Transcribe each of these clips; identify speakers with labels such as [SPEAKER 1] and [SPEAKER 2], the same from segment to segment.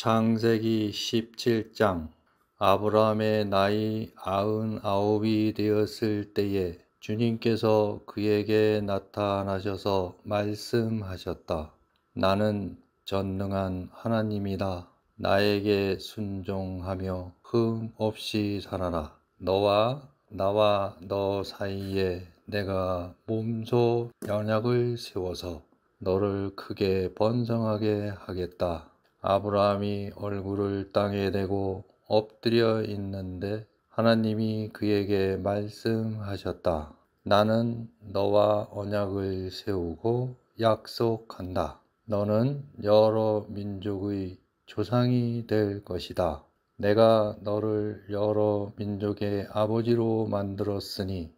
[SPEAKER 1] 창세기 17장. 아브라함의 나이 99이 되었을 때에 주님께서 그에게 나타나셔서 말씀하셨다. 나는 전능한 하나님이다. 나에게 순종하며 흠 없이 살아라. 너와 나와 너 사이에 내가 몸소 언약을 세워서 너를 크게 번성하게 하겠다. 아브라함이 얼굴을 땅에 대고 엎드려 있는데 하나님이 그에게 말씀하셨다. 나는 너와 언약을 세우고 약속한다. 너는 여러 민족의 조상이 될 것이다. 내가 너를 여러 민족의 아버지로 만들었으니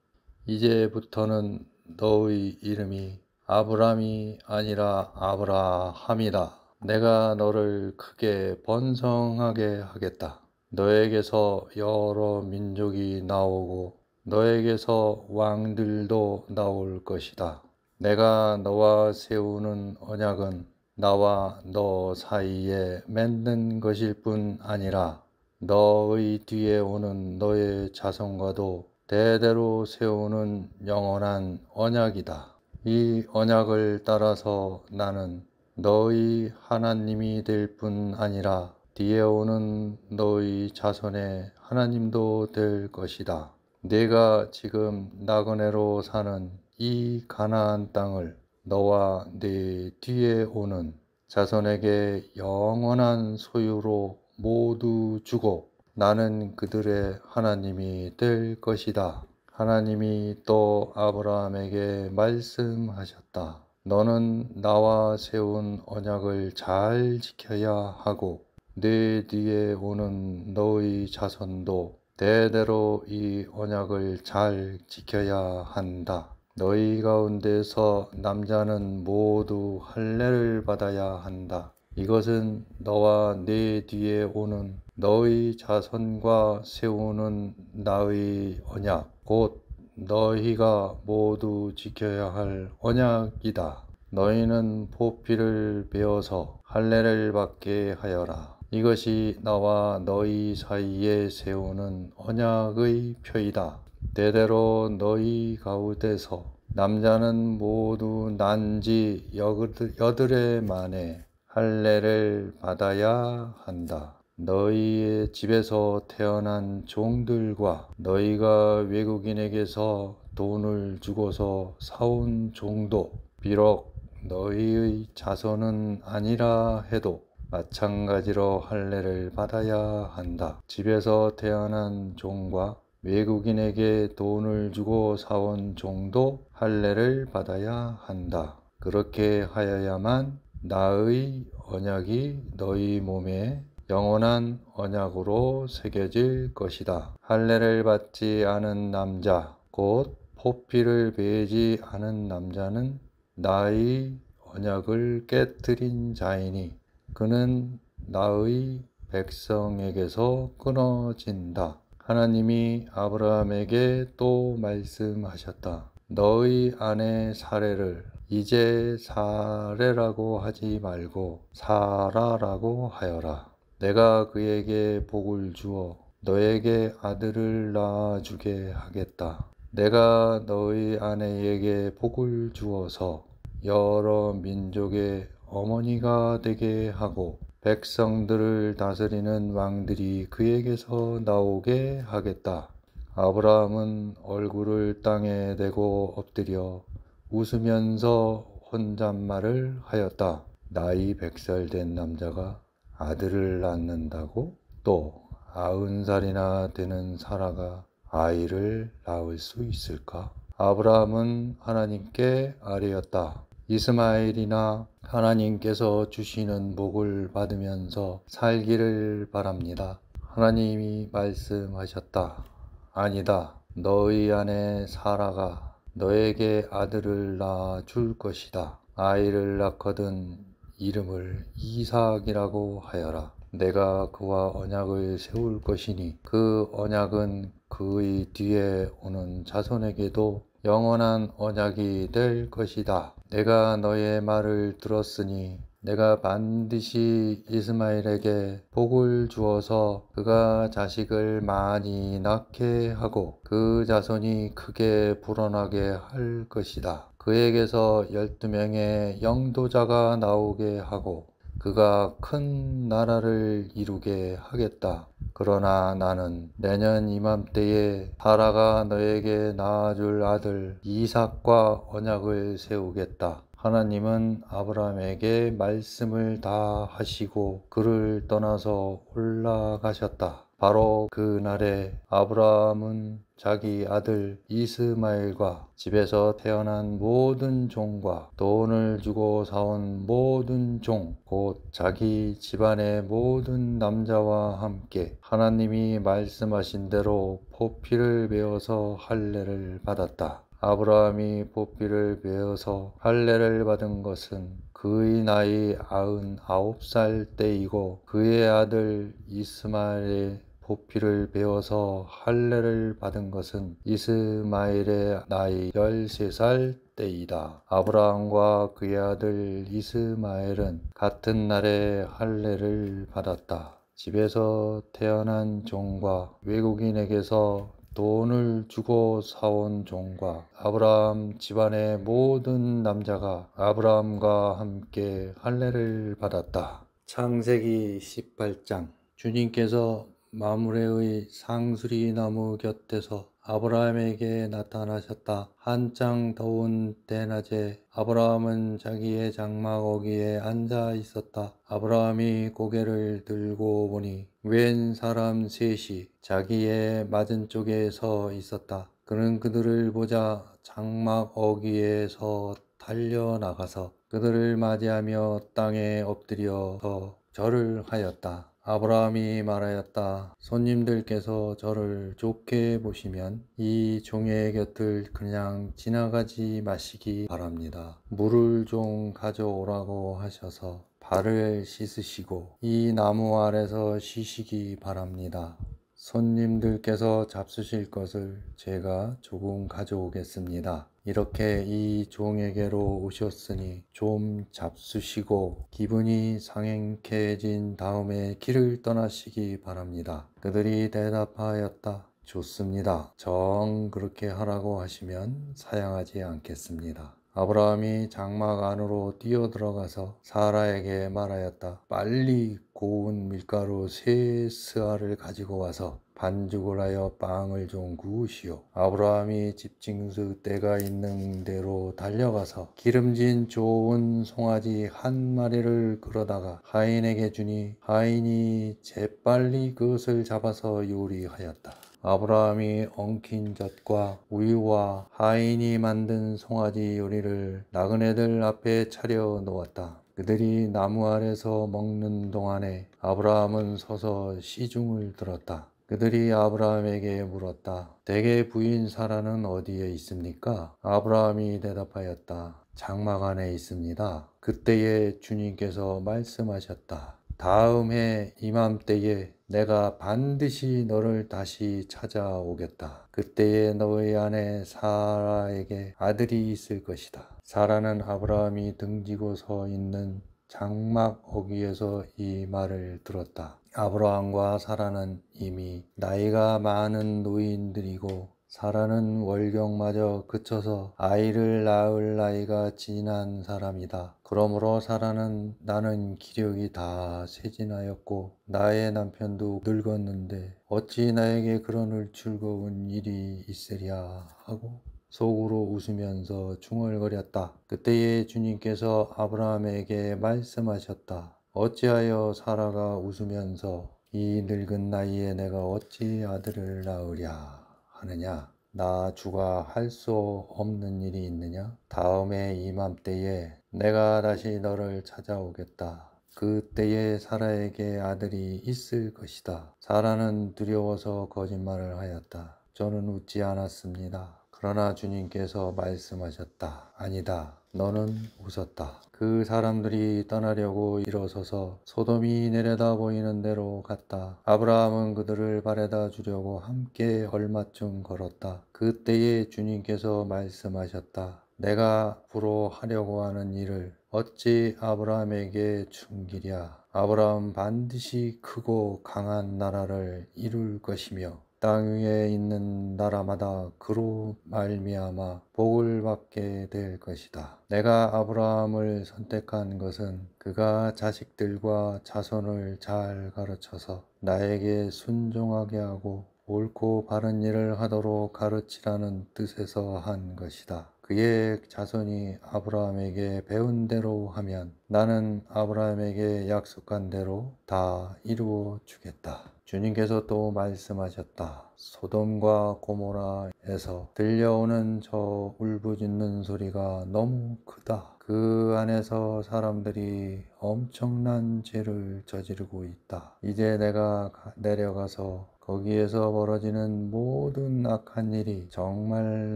[SPEAKER 1] 이제부터는 너의 이름이 아브람이 아니라 아브라함이다. 내가 너를 크게 번성하게 하겠다. 너에게서 여러 민족이 나오고 너에게서 왕들도 나올 것이다. 내가 너와 세우는 언약은 나와 너 사이에 맺는 것일 뿐 아니라 너의 뒤에 오는 너의 자손과도 대대로 세우는 영원한 언약이다. 이 언약을 따라서 나는 너희 하나님이 될 뿐 아니라 뒤에 오는 너희 자손의 하나님도 될 것이다. 네가 지금 나그네로 사는 이 가나안 땅을 너와 네 뒤에 오는 자손에게 영원한 소유로 모두 주고 나는 그들의 하나님이 될 것이다. 하나님이 또 아브라함에게 말씀하셨다. 너는 나와 세운 언약을 잘 지켜야 하고 네 뒤에 오는 너의 자손도 대대로 이 언약을 잘 지켜야 한다. 너희 가운데서 남자는 모두 할례를 받아야 한다. 이것은 너와 네 뒤에 오는 너희 자손과 세우는 나의 언약, 곧 너희가 모두 지켜야 할 언약이다. 너희는 보피를 베어서 할례를 받게 하여라. 이것이 나와 너희 사이에 세우는 언약의 표이다. 대대로 너희 가운데서 남자는 모두 난지 여드레 만에 할례를 받아야 한다. 너희의 집에서 태어난 종들과 너희가 외국인에게서 돈을 주고서 사온 종도 비록 너희의 자손은 아니라 해도 마찬가지로 할례를 받아야 한다. 집에서 태어난 종과 외국인에게 돈을 주고 사온 종도 할례를 받아야 한다. 그렇게 하여야만 나의 언약이 너희 몸에 영원한 언약으로 새겨질 것이다. 할례를 받지 않은 남자, 곧 포피를 베지 않은 남자는 나의 언약을 깨뜨린 자이니 그는 나의 백성에게서 끊어진다. 하나님이 아브라함에게 또 말씀하셨다. 너의 아내 사레를 이제 사레라고 하지 말고 사라라고 하여라. 내가 그에게 복을 주어 너에게 아들을 낳아주게 하겠다. 내가 너희 아내에게 복을 주어서 여러 민족의 어머니가 되게 하고 백성들을 다스리는 왕들이 그에게서 나오게 하겠다. 아브라함은 얼굴을 땅에 대고 엎드려 웃으면서 혼잣말을 하였다. 나이 100살 된 남자가 아들을 낳는다고? 또 90살이나 되는 사라가 아이를 낳을 수 있을까? 아브라함은 하나님께 아뢰었다. 이스마엘이나 하나님께서 주시는 복을 받으면서 살기를 바랍니다. 하나님이 말씀하셨다. 아니다. 너희 아내 사라가 너에게 아들을 낳아 줄 것이다. 아이를 낳거든 이름을 이삭이라고 하여라. 내가 그와 언약을 세울 것이니 그 언약은 그의 뒤에 오는 자손에게도 영원한 언약이 될 것이다. 내가 너의 말을 들었으니 내가 반드시 이스마엘에게 복을 주어서 그가 자식을 많이 낳게 하고 그 자손이 크게 불어나게 할 것이다. 그에게서 12명의 영도자가 나오게 하고 그가 큰 나라를 이루게 하겠다. 그러나 나는 내년 이맘때에 사라가 너에게 낳아줄 아들 이삭과 언약을 세우겠다. 하나님은 아브라함에게 말씀을 다 하시고 그를 떠나서 올라가셨다. 바로 그날에 아브라함은 자기 아들 이스마엘과 집에서 태어난 모든 종과 돈을 주고 사온 모든 종, 곧 자기 집안의 모든 남자와 함께 하나님이 말씀하신 대로 포피를 베어서 할례를 받았다. 아브라함이 포피를 베어서 할례를 받은 것은 그의 나이 99살 때이고 그의 아들 이스마엘의 포피를 베어서 할례를 받은 것은 이스마엘의 나이 13살 때이다. 아브라함과 그의 아들 이스마엘은 같은 날에 할례를 받았다. 집에서 태어난 종과 외국인에게서 돈을 주고 사온 종과 아브라함 집안의 모든 남자가 아브라함과 함께 할례를 받았다. 창세기 18장. 주님께서 마므레의 상수리 나무 곁에서 아브라함에게 나타나셨다. 한창 더운 대낮에 아브라함은 자기의 장막 어귀에 앉아 있었다. 아브라함이 고개를 들고 보니 웬 사람 셋이 자기의 맞은쪽에 서 있었다. 그는 그들을 보자 장막 어귀에서 달려나가서 그들을 맞이하며 땅에 엎드려서 절을 하였다. 아브라함이 말하였다. 손님들께서 저를 좋게 보시면 이 종의 곁을 그냥 지나가지 마시기 바랍니다. 물을 좀 가져오라고 하셔서 발을 씻으시고 이 나무 아래서 쉬시기 바랍니다. 손님들께서 잡수실 것을 제가 조금 가져오겠습니다. 이렇게 이 종에게로 오셨으니 좀 잡수시고 기분이 상쾌해진 다음에 길을 떠나시기 바랍니다. 그들이 대답하였다. 좋습니다. 정 그렇게 하라고 하시면 사양하지 않겠습니다. 아브라함이 장막 안으로 뛰어들어가서 사라에게 말하였다. 빨리 고운 밀가루 3스아를 가지고 와서 반죽을 하여 빵을 좀 구우시오. 아브라함이 집징수 때가 있는 데로 달려가서 기름진 좋은 송아지 한 마리를 끌어다가 하인에게 주니 하인이 재빨리 그것을 잡아서 요리하였다. 아브라함이 엉킨 젖과 우유와 하인이 만든 송아지 요리를 나그네들 앞에 차려 놓았다. 그들이 나무 아래서 먹는 동안에 아브라함은 서서 시중을 들었다. 그들이 아브라함에게 물었다. 대개 부인 사라는 어디에 있습니까? 아브라함이 대답하였다. 장막 안에 있습니다. 그때에 주님께서 말씀하셨다. 다음 해 이맘때에 내가 반드시 너를 다시 찾아오겠다. 그때에 너의 아내 사라에게 아들이 있을 것이다. 사라는 아브라함이 등지고 서 있는 장막 어귀에서 이 말을 들었다. 아브라함과 사라는 이미 나이가 많은 노인들이고 사라는 월경마저 그쳐서 아이를 낳을 나이가 지난 사람이다. 그러므로 사라는 나는 기력이 다 쇠진하였고 나의 남편도 늙었는데 어찌 나에게 그러늘 즐거운 일이 있으랴 하고 속으로 웃으면서 중얼거렸다. 그때에 주님께서 아브라함에게 말씀하셨다. 어찌하여 사라가 웃으면서 이 늙은 나이에 내가 어찌 아들을 낳으랴 하느냐? 나 주가 할 수 없는 일이 있느냐? 다음에 이맘때에 내가 다시 너를 찾아오겠다. 그때에 사라에게 아들이 있을 것이다. 사라는 두려워서 거짓말을 하였다. 저는 웃지 않았습니다. 그러나 주님께서 말씀하셨다. 아니다. 너는 웃었다. 그 사람들이 떠나려고 일어서서 소돔이 내려다 보이는 데로 갔다. 아브라함은 그들을 바래다 주려고 함께 얼마쯤 걸었다. 그때에 주님께서 말씀하셨다. 내가 앞으로 하려고 하는 일을 어찌 아브라함에게 충기랴. 아브라함 반드시 크고 강한 나라를 이룰 것이며 땅 위에 있는 나라마다 그로 말미암아 복을 받게 될 것이다. 내가 아브라함을 선택한 것은 그가 자식들과 자손을 잘 가르쳐서 나에게 순종하게 하고 옳고 바른 일을 하도록 가르치라는 뜻에서 한 것이다. 그의 자손이 아브라함에게 배운 대로 하면 나는 아브라함에게 약속한 대로 다 이루어 주겠다. 주님께서 또 말씀하셨다. 소돔과 고모라에서 들려오는 저 울부짖는 소리가 너무 크다. 그 안에서 사람들이 엄청난 죄를 저지르고 있다. 이제 내가 내려가서 거기에서 벌어지는 모든 악한 일이 정말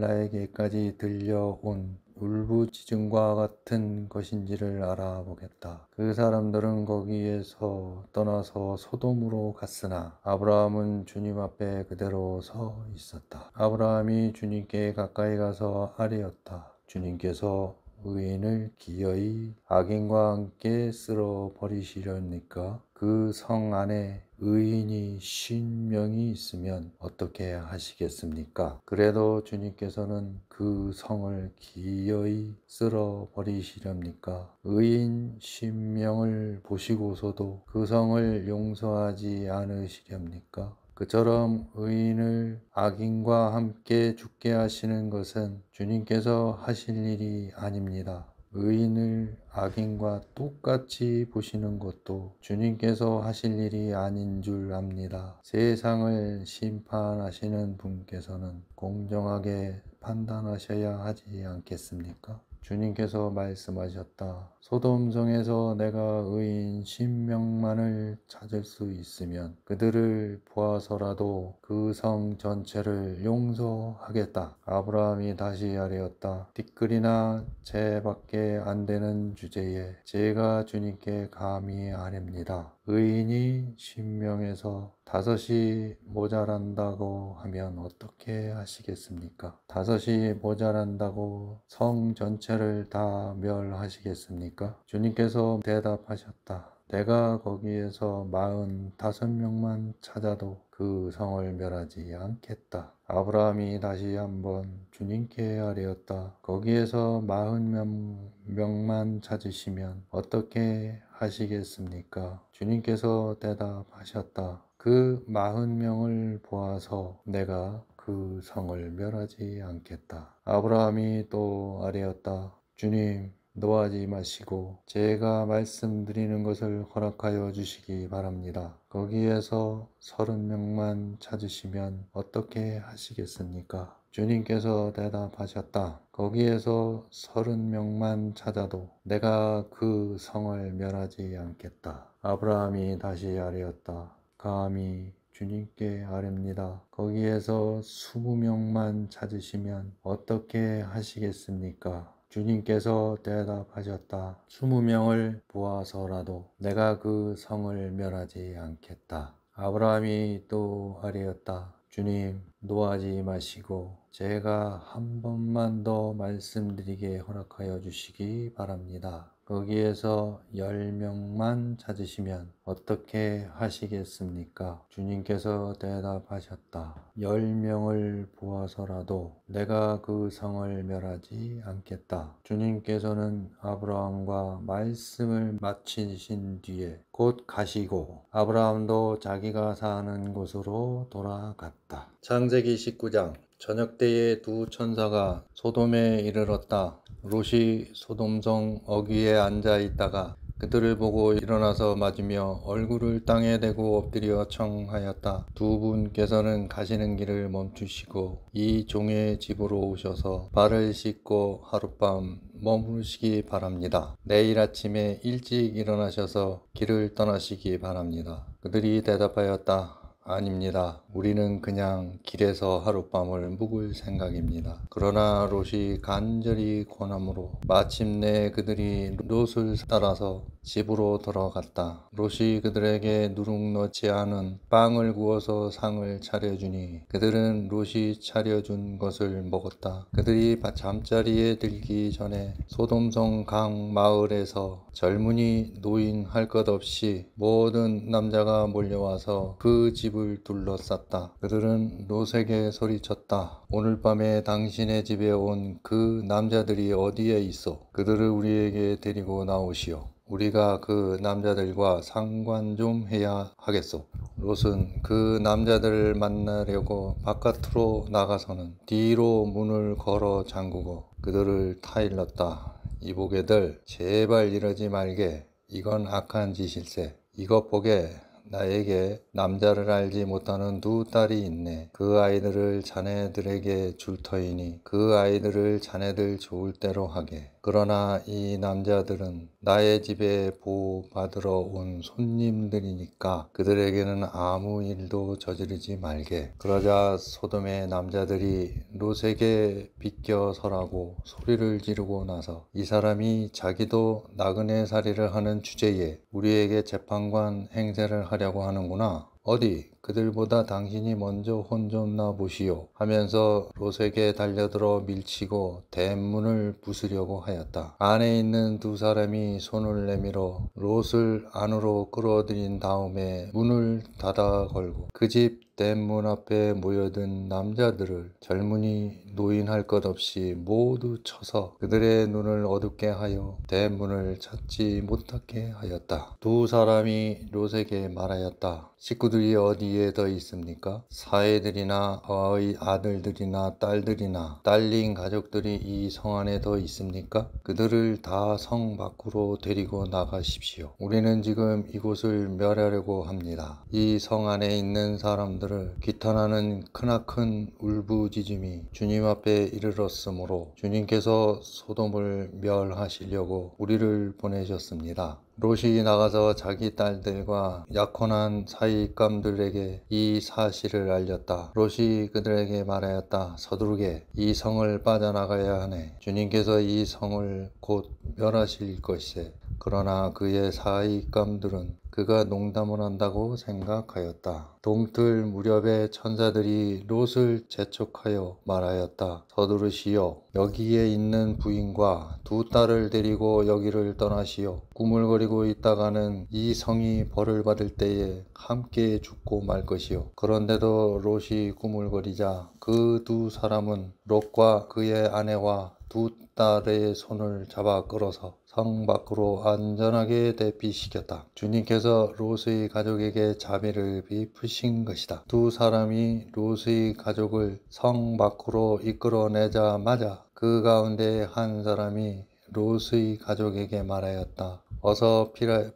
[SPEAKER 1] 나에게까지 들려온 울부짖음과 같은 것인지를 알아보겠다. 그 사람들은 거기에서 떠나서 소돔으로 갔으나 아브라함은 주님 앞에 그대로 서 있었다. 아브라함이 주님께 가까이 가서 아뢰었다. 주님께서 의인을 기어이 악인과 함께 쓸어 버리시렵니까? 그 성 안에 의인이 50명이 있으면 어떻게 하시겠습니까? 그래도 주님께서는 그 성을 기어이 쓸어 버리시렵니까? 의인 10명을 보시고서도 그 성을 용서하지 않으시렵니까? 그처럼 의인을 악인과 함께 죽게 하시는 것은 주님께서 하실 일이 아닙니다. 의인을 악인과 똑같이 보시는 것도 주님께서 하실 일이 아닌 줄 압니다. 세상을 심판하시는 분께서는 공정하게 판단하셔야 하지 않겠습니까? 주님께서 말씀하셨다. 소돔성에서 내가 의인 10명만을 찾을 수 있으면 그들을 보아서라도 그 성 전체를 용서하겠다. 아브라함이 다시 아뢰었다. 티끌이나 채밖에 안 되는 주제에 제가 주님께 감히 아뢰입니다. 의인이 10명에서 5이 모자란다고 하면 어떻게 하시겠습니까? 5이 모자란다고 성 전체를 다 멸하시겠습니까? 주님께서 대답하셨다. 내가 거기에서 45명만 찾아도 그 성을 멸하지 않겠다. 아브라함이 다시 한번 주님께 아뢰었다. 거기에서 40명만 찾으시면 어떻게 하시겠습니까? 주님께서 대답하셨다. 그 40명을 보아서 내가 그 성을 멸하지 않겠다. 아브라함이 또 아뢰었다. 주님, 노하지 마시고 제가 말씀드리는 것을 허락하여 주시기 바랍니다. 거기에서 30명만 찾으시면 어떻게 하시겠습니까? 주님께서 대답하셨다. 거기에서 30명만 찾아도 내가 그 성을 멸하지 않겠다. 아브라함이 다시 아뢰었다. 감히 주님께 아뢰입니다. 거기에서 20명만 찾으시면 어떻게 하시겠습니까? 주님께서 대답하셨다. 20명을 보아서라도 내가 그 성을 멸하지 않겠다. 아브라함이 또 아뢰었다. 주님, 노하지 마시고 제가 한 번만 더 말씀드리게 허락하여 주시기 바랍니다. 거기에서 10명만 찾으시면 어떻게 하시겠습니까? 주님께서 대답하셨다. 10명을 보아서라도 내가 그 성을 멸하지 않겠다. 주님께서는 아브라함과 말씀을 마치신 뒤에 곧 가시고 아브라함도 자기가 사는 곳으로 돌아갔다. 창세기 19장. 저녁 때에 두 천사가 소돔에 이르렀다. 롯이 소돔성 어귀에 앉아 있다가 그들을 보고 일어나서 맞으며 얼굴을 땅에 대고 엎드려 청하였다. 두 분께서는 가시는 길을 멈추시고 이 종의 집으로 오셔서 발을 씻고 하룻밤 머무르시기 바랍니다. 내일 아침에 일찍 일어나셔서 길을 떠나시기 바랍니다. 그들이 대답하였다. 아닙니다. 우리는 그냥 길에서 하룻밤을 묵을 생각입니다. 그러나 롯이 간절히 권함으로 마침내 그들이 롯을 따라서 집으로 돌아갔다. 롯이 그들에게 누룩 넣지 않은 빵을 구워서 상을 차려주니 그들은 롯이 차려준 것을 먹었다. 그들이 잠자리에 들기 전에 소돔성 강 마을에서 젊은이 노인 할 것 없이 모든 남자가 몰려와서 그 집을 둘러쌌다. 그들은 롯에게 소리쳤다. 오늘 밤에 당신의 집에 온 그 남자들이 어디에 있어? 그들을 우리에게 데리고 나오시오. 우리가 그 남자들과 상관 좀 해야 하겠소. 롯은 그 남자들을 만나려고 바깥으로 나가서는 뒤로 문을 걸어 잠그고 그들을 타일렀다. 이보게들, 제발 이러지 말게. 이건 악한 짓일세. 이것 보게. 나에게 남자를 알지 못하는 두 딸이 있네. 그 아이들을 자네들에게 줄 터이니 그 아이들을 자네들 좋을 대로 하게. 그러나 이 남자들은 나의 집에 보호받으러 온 손님들이니까 그들에게는 아무 일도 저지르지 말게. 그러자 소돔의 남자들이 롯에게 비껴서라고 소리를 지르고 나서 이 사람이 자기도 나그네 살이를 하는 주제에 우리에게 재판관 행세를 하려고 하는구나. 어디 그들보다 당신이 먼저 혼 좀 나 보시오 하면서 롯에게 달려들어 밀치고 대문을 부수려고 하였다. 안에 있는 두 사람이 손을 내밀어 롯을 안으로 끌어들인 다음에 문을 닫아 걸고 그 집 대문 앞에 모여든 남자들을 젊은이 노인 할 것 없이 모두 쳐서 그들의 눈을 어둡게 하여 대문을 찾지 못하게 하였다. 두 사람이 롯에게 말하였다. 식구들이 어디에 더 있습니까? 사애들이나 아들들이나 딸들이나 딸린 가족들이 이 성 안에 더 있습니까? 그들을 다 성 밖으로 데리고 나가십시오. 우리는 지금 이곳을 멸하려고 합니다. 이 성 안에 있는 사람들을 기탄하는 크나큰 울부짖음이 주님 앞에 이르렀으므로 주님께서 소돔을 멸하시려고 우리를 보내셨습니다. 롯이 나가서 자기 딸들과 약혼한 사익감들에게 이 사실을 알렸다. 롯이 그들에게 말하였다. 서두르게 이 성을 빠져나가야 하네. 주님께서 이 성을 곧 멸하실 것이세. 그러나 그의 사익감들은 그가 농담을 한다고 생각하였다. 동틀 무렵에 천사들이 롯을 재촉하여 말하였다. 서두르시오. 여기에 있는 부인과 두 딸을 데리고 여기를 떠나시오. 꾸물거리고 있다가는 이 성이 벌을 받을 때에 함께 죽고 말 것이오. 그런데도 롯이 꾸물거리자 그 두 사람은 롯과 그의 아내와 두 딸의 손을 잡아 끌어서 성 밖으로 안전하게 대피시켰다. 주님께서 롯의 가족에게 자비를 베푸신 것이다. 두 사람이 롯의 가족을 성 밖으로 이끌어내자마자 그 가운데 한 사람이 롯의 가족에게 말하였다. 어서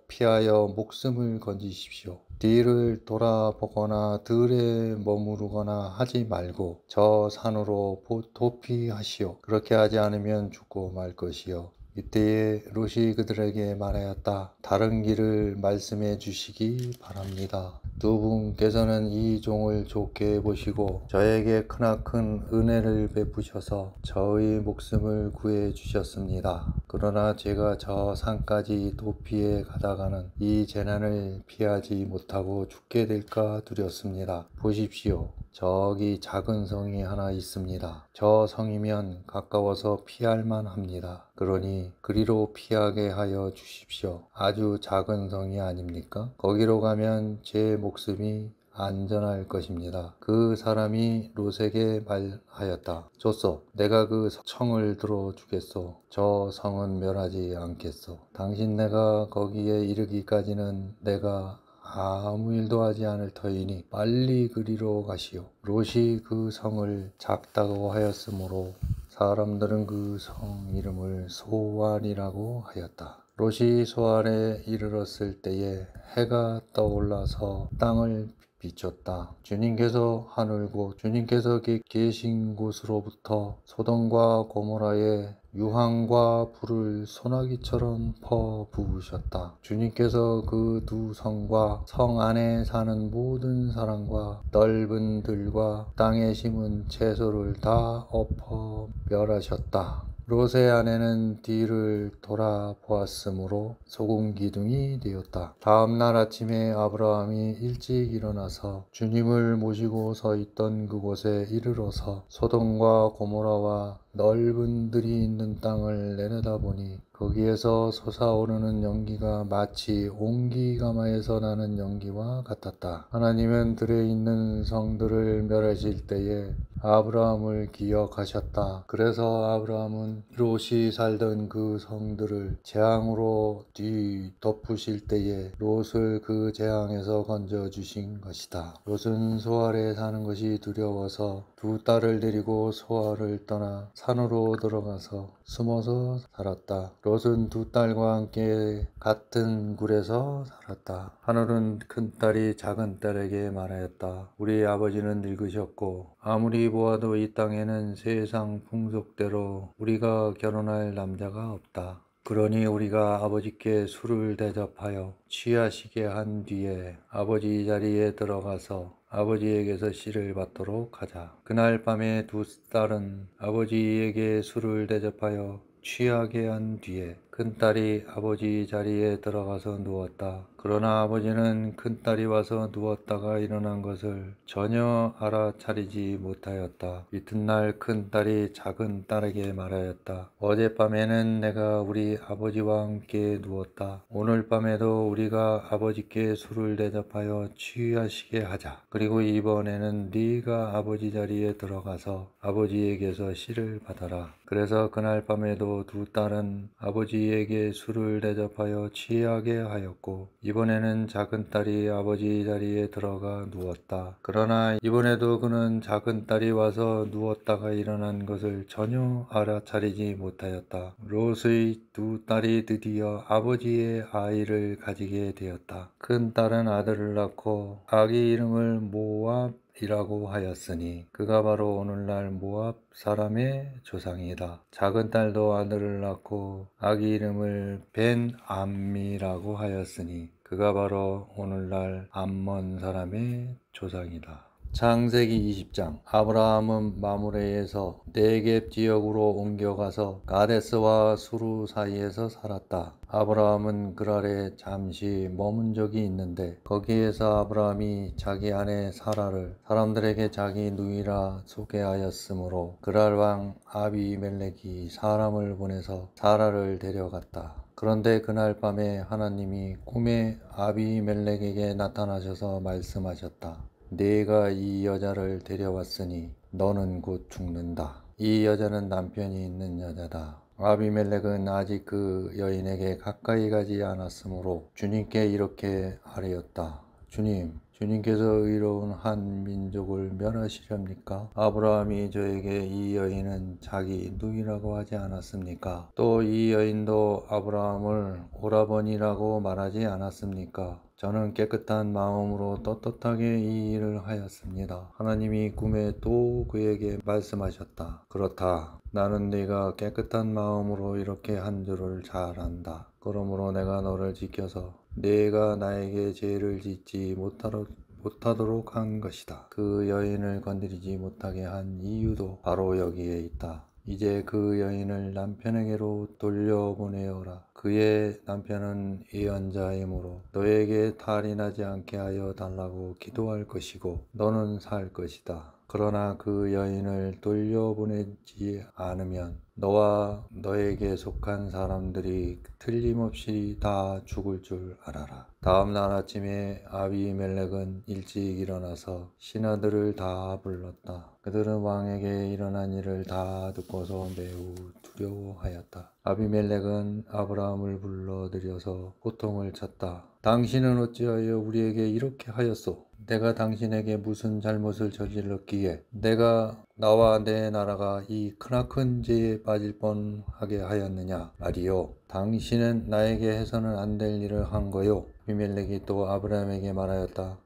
[SPEAKER 1] 피하여 목숨을 건지십시오. 뒤를 돌아보거나 들에 머무르거나 하지 말고 저 산으로 도피하시오. 그렇게 하지 않으면 죽고 말 것이요. 이때에 롯이 그들에게 말하였다. 다른 길을 말씀해 주시기 바랍니다. 두 분께서는 이 종을 좋게 보시고 저에게 크나큰 은혜를 베푸셔서 저의 목숨을 구해 주셨습니다. 그러나 제가 저 산까지 도피해 가다가는 이 재난을 피하지 못하고 죽게 될까 두렵습니다. 보십시오. 저기 작은 성이 하나 있습니다. 저 성이면 가까워서 피할만 합니다. 그러니 그리로 피하게 하여 주십시오. 아주 작은 성이 아닙니까? 거기로 가면 제 목숨이 안전할 것입니다. 그 사람이 롯에게 말하였다. 좋소. 내가 그 청을 들어주겠소. 저 성은 멸하지 않겠소. 당신 내가 거기에 이르기까지는 내가 아무 일도 하지 않을 터이니 빨리 그리로 가시오. 롯이 그 성을 작다고 하였으므로 사람들은 그 성 이름을 소알이라고 하였다. 롯이 소알에 이르렀을 때에 해가 떠올라서 땅을 비췄다. 주님께서 하늘고 주님께서 계신 곳으로부터 소돔과 고모라에 유황과 불을 소나기처럼 퍼 부으셨다. 주님께서 그 두 성과 성 안에 사는 모든 사람과 넓은 들과 땅에 심은 채소를 다 엎어 멸하셨다. 롯의 아내는 뒤를 돌아보았으므로 소금 기둥이 되었다. 다음 날 아침에 아브라함이 일찍 일어나서 주님을 모시고 서 있던 그곳에 이르러서 소돔과 고모라와 넓은 들이 있는 땅을 내려다보니 거기에서 솟아오르는 연기가 마치 온기가마에서 나는 연기와 같았다. 하나님은 들에 있는 성들을 멸하실 때에 아브라함을 기억하셨다. 그래서 아브라함은 롯이 살던 그 성들을 재앙으로 뒤덮으실 때에 롯을 그 재앙에서 건져주신 것이다. 롯은 소알에 사는 것이 두려워서 두 딸을 데리고 소알을 떠나 산으로 들어가서 숨어서 살았다. 롯은 두 딸과 함께 같은 굴에서 살았다. 하늘은 큰 딸이 작은 딸에게 말하였다. 우리 아버지는 늙으셨고 아무리 보아도 이 땅에는 세상 풍속대로 우리가 결혼할 남자가 없다. 그러니 우리가 아버지께 술을 대접하여 취하시게 한 뒤에 아버지 자리에 들어가서 아버지에게서 씨를 받도록 하자. 그날 밤에 두 딸은 아버지에게 술을 대접하여 취하게 한 뒤에 큰딸이 아버지 자리에 들어가서 누웠다. 그러나 아버지는 큰딸이 와서 누웠다가 일어난 것을 전혀 알아차리지 못하였다. 이튿날 큰딸이 작은 딸에게 말하였다. 어젯밤에는 내가 우리 아버지와 함께 누웠다. 오늘 밤에도 우리가 아버지께 술을 대접하여 취하시게 하자. 그리고 이번에는 네가 아버지 자리에 들어가서 아버지에게서 씨를 받아라. 그래서 그날 밤에도 두 딸은 아버지에게 술을 대접하여 취하게 하였고 이번에는 작은 딸이 아버지 자리에 들어가 누웠다. 그러나 이번에도 그는 작은 딸이 와서 누웠다가 일어난 것을 전혀 알아차리지 못하였다. 롯의 두 딸이 드디어 아버지의 아이를 가지게 되었다. 큰 딸은 아들을 낳고 아기 이름을 모압 이라고 하였으니 그가 바로 오늘날 모압 사람의 조상이다. 작은 딸도 아들을 낳고 아기 이름을 벤 암미라고 하였으니 그가 바로 오늘날 암몬 사람의 조상이다. 창세기 20장. 아브라함은 마므레에서 네겝 지역으로 옮겨가서 가데스와 수루 사이에서 살았다. 아브라함은 그랄에 잠시 머문 적이 있는데 거기에서 아브라함이 자기 아내 사라를 사람들에게 자기 누이라 소개하였으므로 그랄 왕 아비멜렉이 사람을 보내서 사라를 데려갔다. 그런데 그날 밤에 하나님이 꿈에 아비멜렉에게 나타나셔서 말씀하셨다. 네가 이 여자를 데려왔으니 너는 곧 죽는다. 이 여자는 남편이 있는 여자다. 아비멜렉은 아직 그 여인에게 가까이 가지 않았으므로 주님께 이렇게 아뢰었다. 주님께서 의로운 한 민족을 멸하시렵니까? 아브라함이 저에게 이 여인은 자기 누이라고 하지 않았습니까? 또 이 여인도 아브라함을 오라버니라고 말하지 않았습니까? 저는 깨끗한 마음으로 떳떳하게 이 일을 하였습니다. 하나님이 꿈에 또 그에게 말씀하셨다. 그렇다. 나는 네가 깨끗한 마음으로 이렇게 한 줄을 잘 안다. 그러므로 내가 너를 지켜서 네가 나에게 죄를 짓지 못하도록 한 것이다. 그 여인을 건드리지 못하게 한 이유도 바로 여기에 있다. 이제 그 여인을 남편에게로 돌려보내어라. 그의 남편은 예언자이므로 너에게 탈이 나지 않게 하여 달라고 기도할 것이고 너는 살 것이다. 그러나 그 여인을 돌려보내지 않으면 너와 너에게 속한 사람들이 틀림없이 다 죽을 줄 알아라. 다음 날 아침에 아비멜렉은 일찍 일어나서 신하들을 다 불렀다. 그들은 왕에게 일어난 일을 다 듣고서 매우 두려워하였다. 아비멜렉은 아브라함을 불러들여서 호통을 쳤다. 당신은 어찌하여 우리에게 이렇게 하였소? 내가 당신에게 무슨 잘못을 저질렀기에 내가 나와 내 나라가 이 크나큰 죄에 빠질 뻔하게 하였느냐 말이요. 당신은 나에게 해서는 안 될 일을 한 거요. 아비멜렉이 또 아브라함에게 말하였다.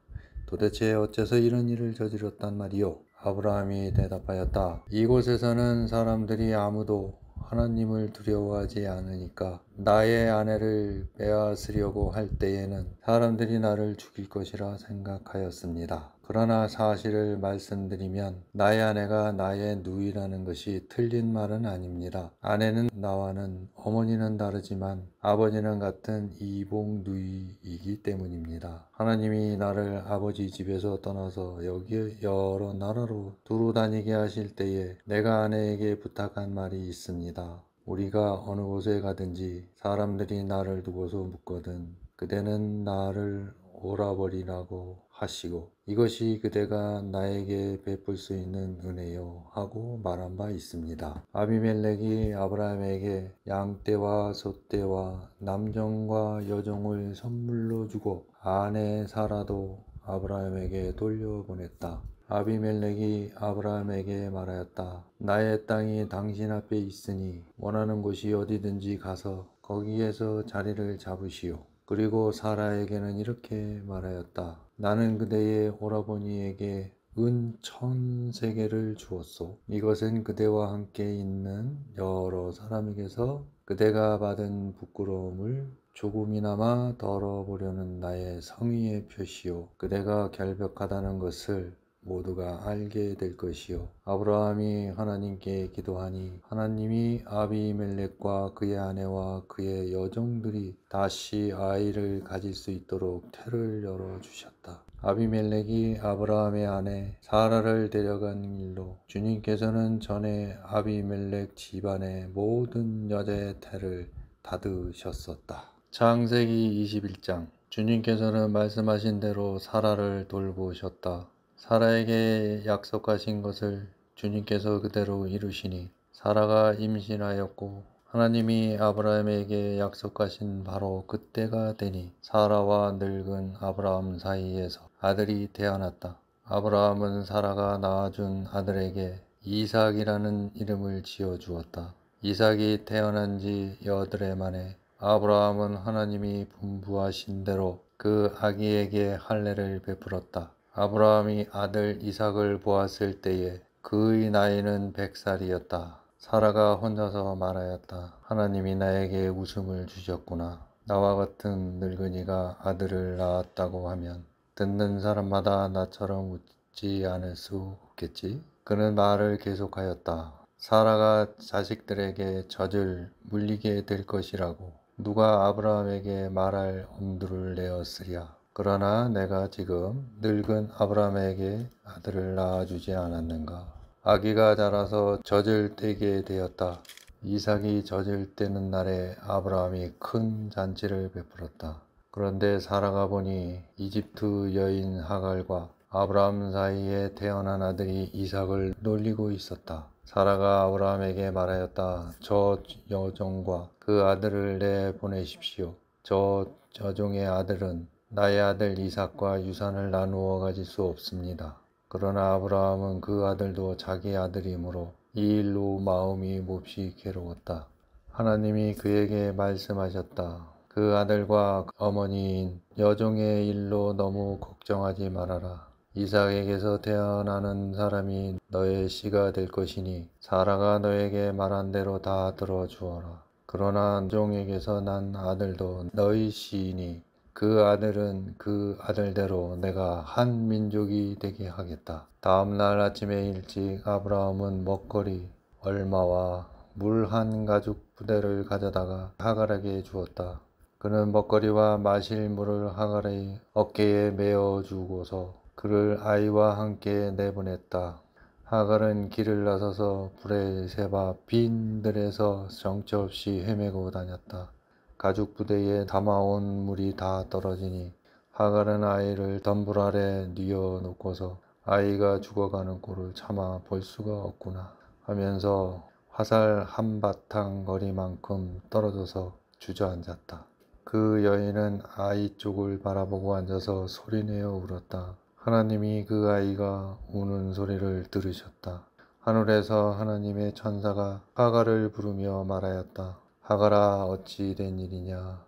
[SPEAKER 1] 도대체 어째서 이런 일을 저질렀단 말이요? 아브라함이 대답하였다. 이곳에서는 사람들이 아무도 하나님을 두려워하지 않으니까 나의 아내를 빼앗으려고 할 때에는 사람들이 나를 죽일 것이라 생각하였습니다. 그러나 사실을 말씀드리면 나의 아내가 나의 누이라는 것이 틀린 말은 아닙니다. 아내는 나와는 어머니는 다르지만 아버지는 같은 이복 누이이기 때문입니다. 하나님이 나를 아버지 집에서 떠나서 여기 여러 나라로 두루 다니게 하실 때에 내가 아내에게 부탁한 말이 있습니다. 우리가 어느 곳에 가든지 사람들이 나를 두고서 묻거든 그대는 나를 오라버리라고 하시고 이것이 그대가 나에게 베풀 수 있는 은혜요 하고 말한 바 있습니다. 아비멜렉이 아브라함에게 양떼와 소떼와 남종과 여종을 선물로 주고 아내 사라도 아브라함에게 돌려보냈다. 아비멜렉이 아브라함에게 말하였다. 나의 땅이 당신 앞에 있으니 원하는 곳이 어디든지 가서 거기에서 자리를 잡으시오. 그리고 사라에게는 이렇게 말하였다. 나는 그대의 오라버니에게 은 1000세겔을 주었소. 이것은 그대와 함께 있는 여러 사람에게서 그대가 받은 부끄러움을 조금이나마 덜어보려는 나의 성의의 표시요. 그대가 결백하다는 것을 모두가 알게 될 것이요. 아브라함이 하나님께 기도하니 하나님이 아비멜렉과 그의 아내와 그의 여종들이 다시 아이를 가질 수 있도록 태를 열어주셨다. 아비멜렉이 아브라함의 아내 사라를 데려간 일로 주님께서는 전에 아비멜렉 집안의 모든 여자의 태를 닫으셨었다. 창세기 21장 주님께서는 말씀하신 대로 사라를 돌보셨다. 사라에게 약속하신 것을 주님께서 그대로 이루시니 사라가 임신하였고 하나님이 아브라함에게 약속하신 바로 그때가 되니 사라와 늙은 아브라함 사이에서 아들이 태어났다. 아브라함은 사라가 낳아준 아들에게 이삭이라는 이름을 지어 주었다. 이삭이 태어난 지 여드레 만에 아브라함은 하나님이 분부하신 대로 그 아기에게 할례를 베풀었다. 아브라함이 아들 이삭을 보았을 때에 그의 나이는 100살이었다. 사라가 혼자서 말하였다. 하나님이 나에게 웃음을 주셨구나. 나와 같은 늙은이가 아들을 낳았다고 하면 듣는 사람마다 나처럼 웃지 않을 수 없겠지? 그는 말을 계속하였다. 사라가 자식들에게 젖을 물리게 될 것이라고 누가 아브라함에게 말할 엄두를 내었으랴. 그러나 내가 지금 늙은 아브라함에게 아들을 낳아주지 않았는가. 아기가 자라서 젖을 떼게 되었다. 이삭이 젖을 떼는 날에 아브라함이 큰 잔치를 베풀었다. 그런데 사라가 보니 이집트 여인 하갈과 아브라함 사이에 태어난 아들이 이삭을 놀리고 있었다. 사라가 아브라함에게 말하였다. 저 여종과 그 아들을 내보내십시오. 저 여종의 아들은 나의 아들 이삭과 유산을 나누어 가질 수 없습니다. 그러나 아브라함은 그 아들도 자기 아들이므로 이 일로 마음이 몹시 괴로웠다. 하나님이 그에게 말씀하셨다. 그 아들과 어머니인 여종의 일로 너무 걱정하지 말아라. 이삭에게서 태어나는 사람이 너의 씨가 될 것이니 사라가 너에게 말한 대로 다 들어주어라. 그러나 종에게서 난 아들도 너의 씨이니 그 아들은 그 아들대로 내가 한 민족이 되게 하겠다. 다음 날 아침에 일찍 아브라함은 먹거리 얼마와 물 한 가죽 부대를 가져다가 하갈에게 주었다. 그는 먹거리와 마실 물을 하갈의 어깨에 메어 주고서 그를 아이와 함께 내보냈다. 하갈은 길을 나서서 불에 세바 빈 들에서 정처 없이 헤매고 다녔다. 가죽 부대에 담아온 물이 다 떨어지니 하갈은 아이를 덤불 아래 뉘어 놓고서 아이가 죽어가는 꼴을 차마 볼 수가 없구나 하면서 화살 한바탕 거리만큼 떨어져서 주저앉았다. 그 여인은 아이 쪽을 바라보고 앉아서 소리내어 울었다. 하나님이 그 아이가 우는 소리를 들으셨다. 하늘에서 하나님의 천사가 하갈을 부르며 말하였다. 하갈아 어찌 된 일이냐.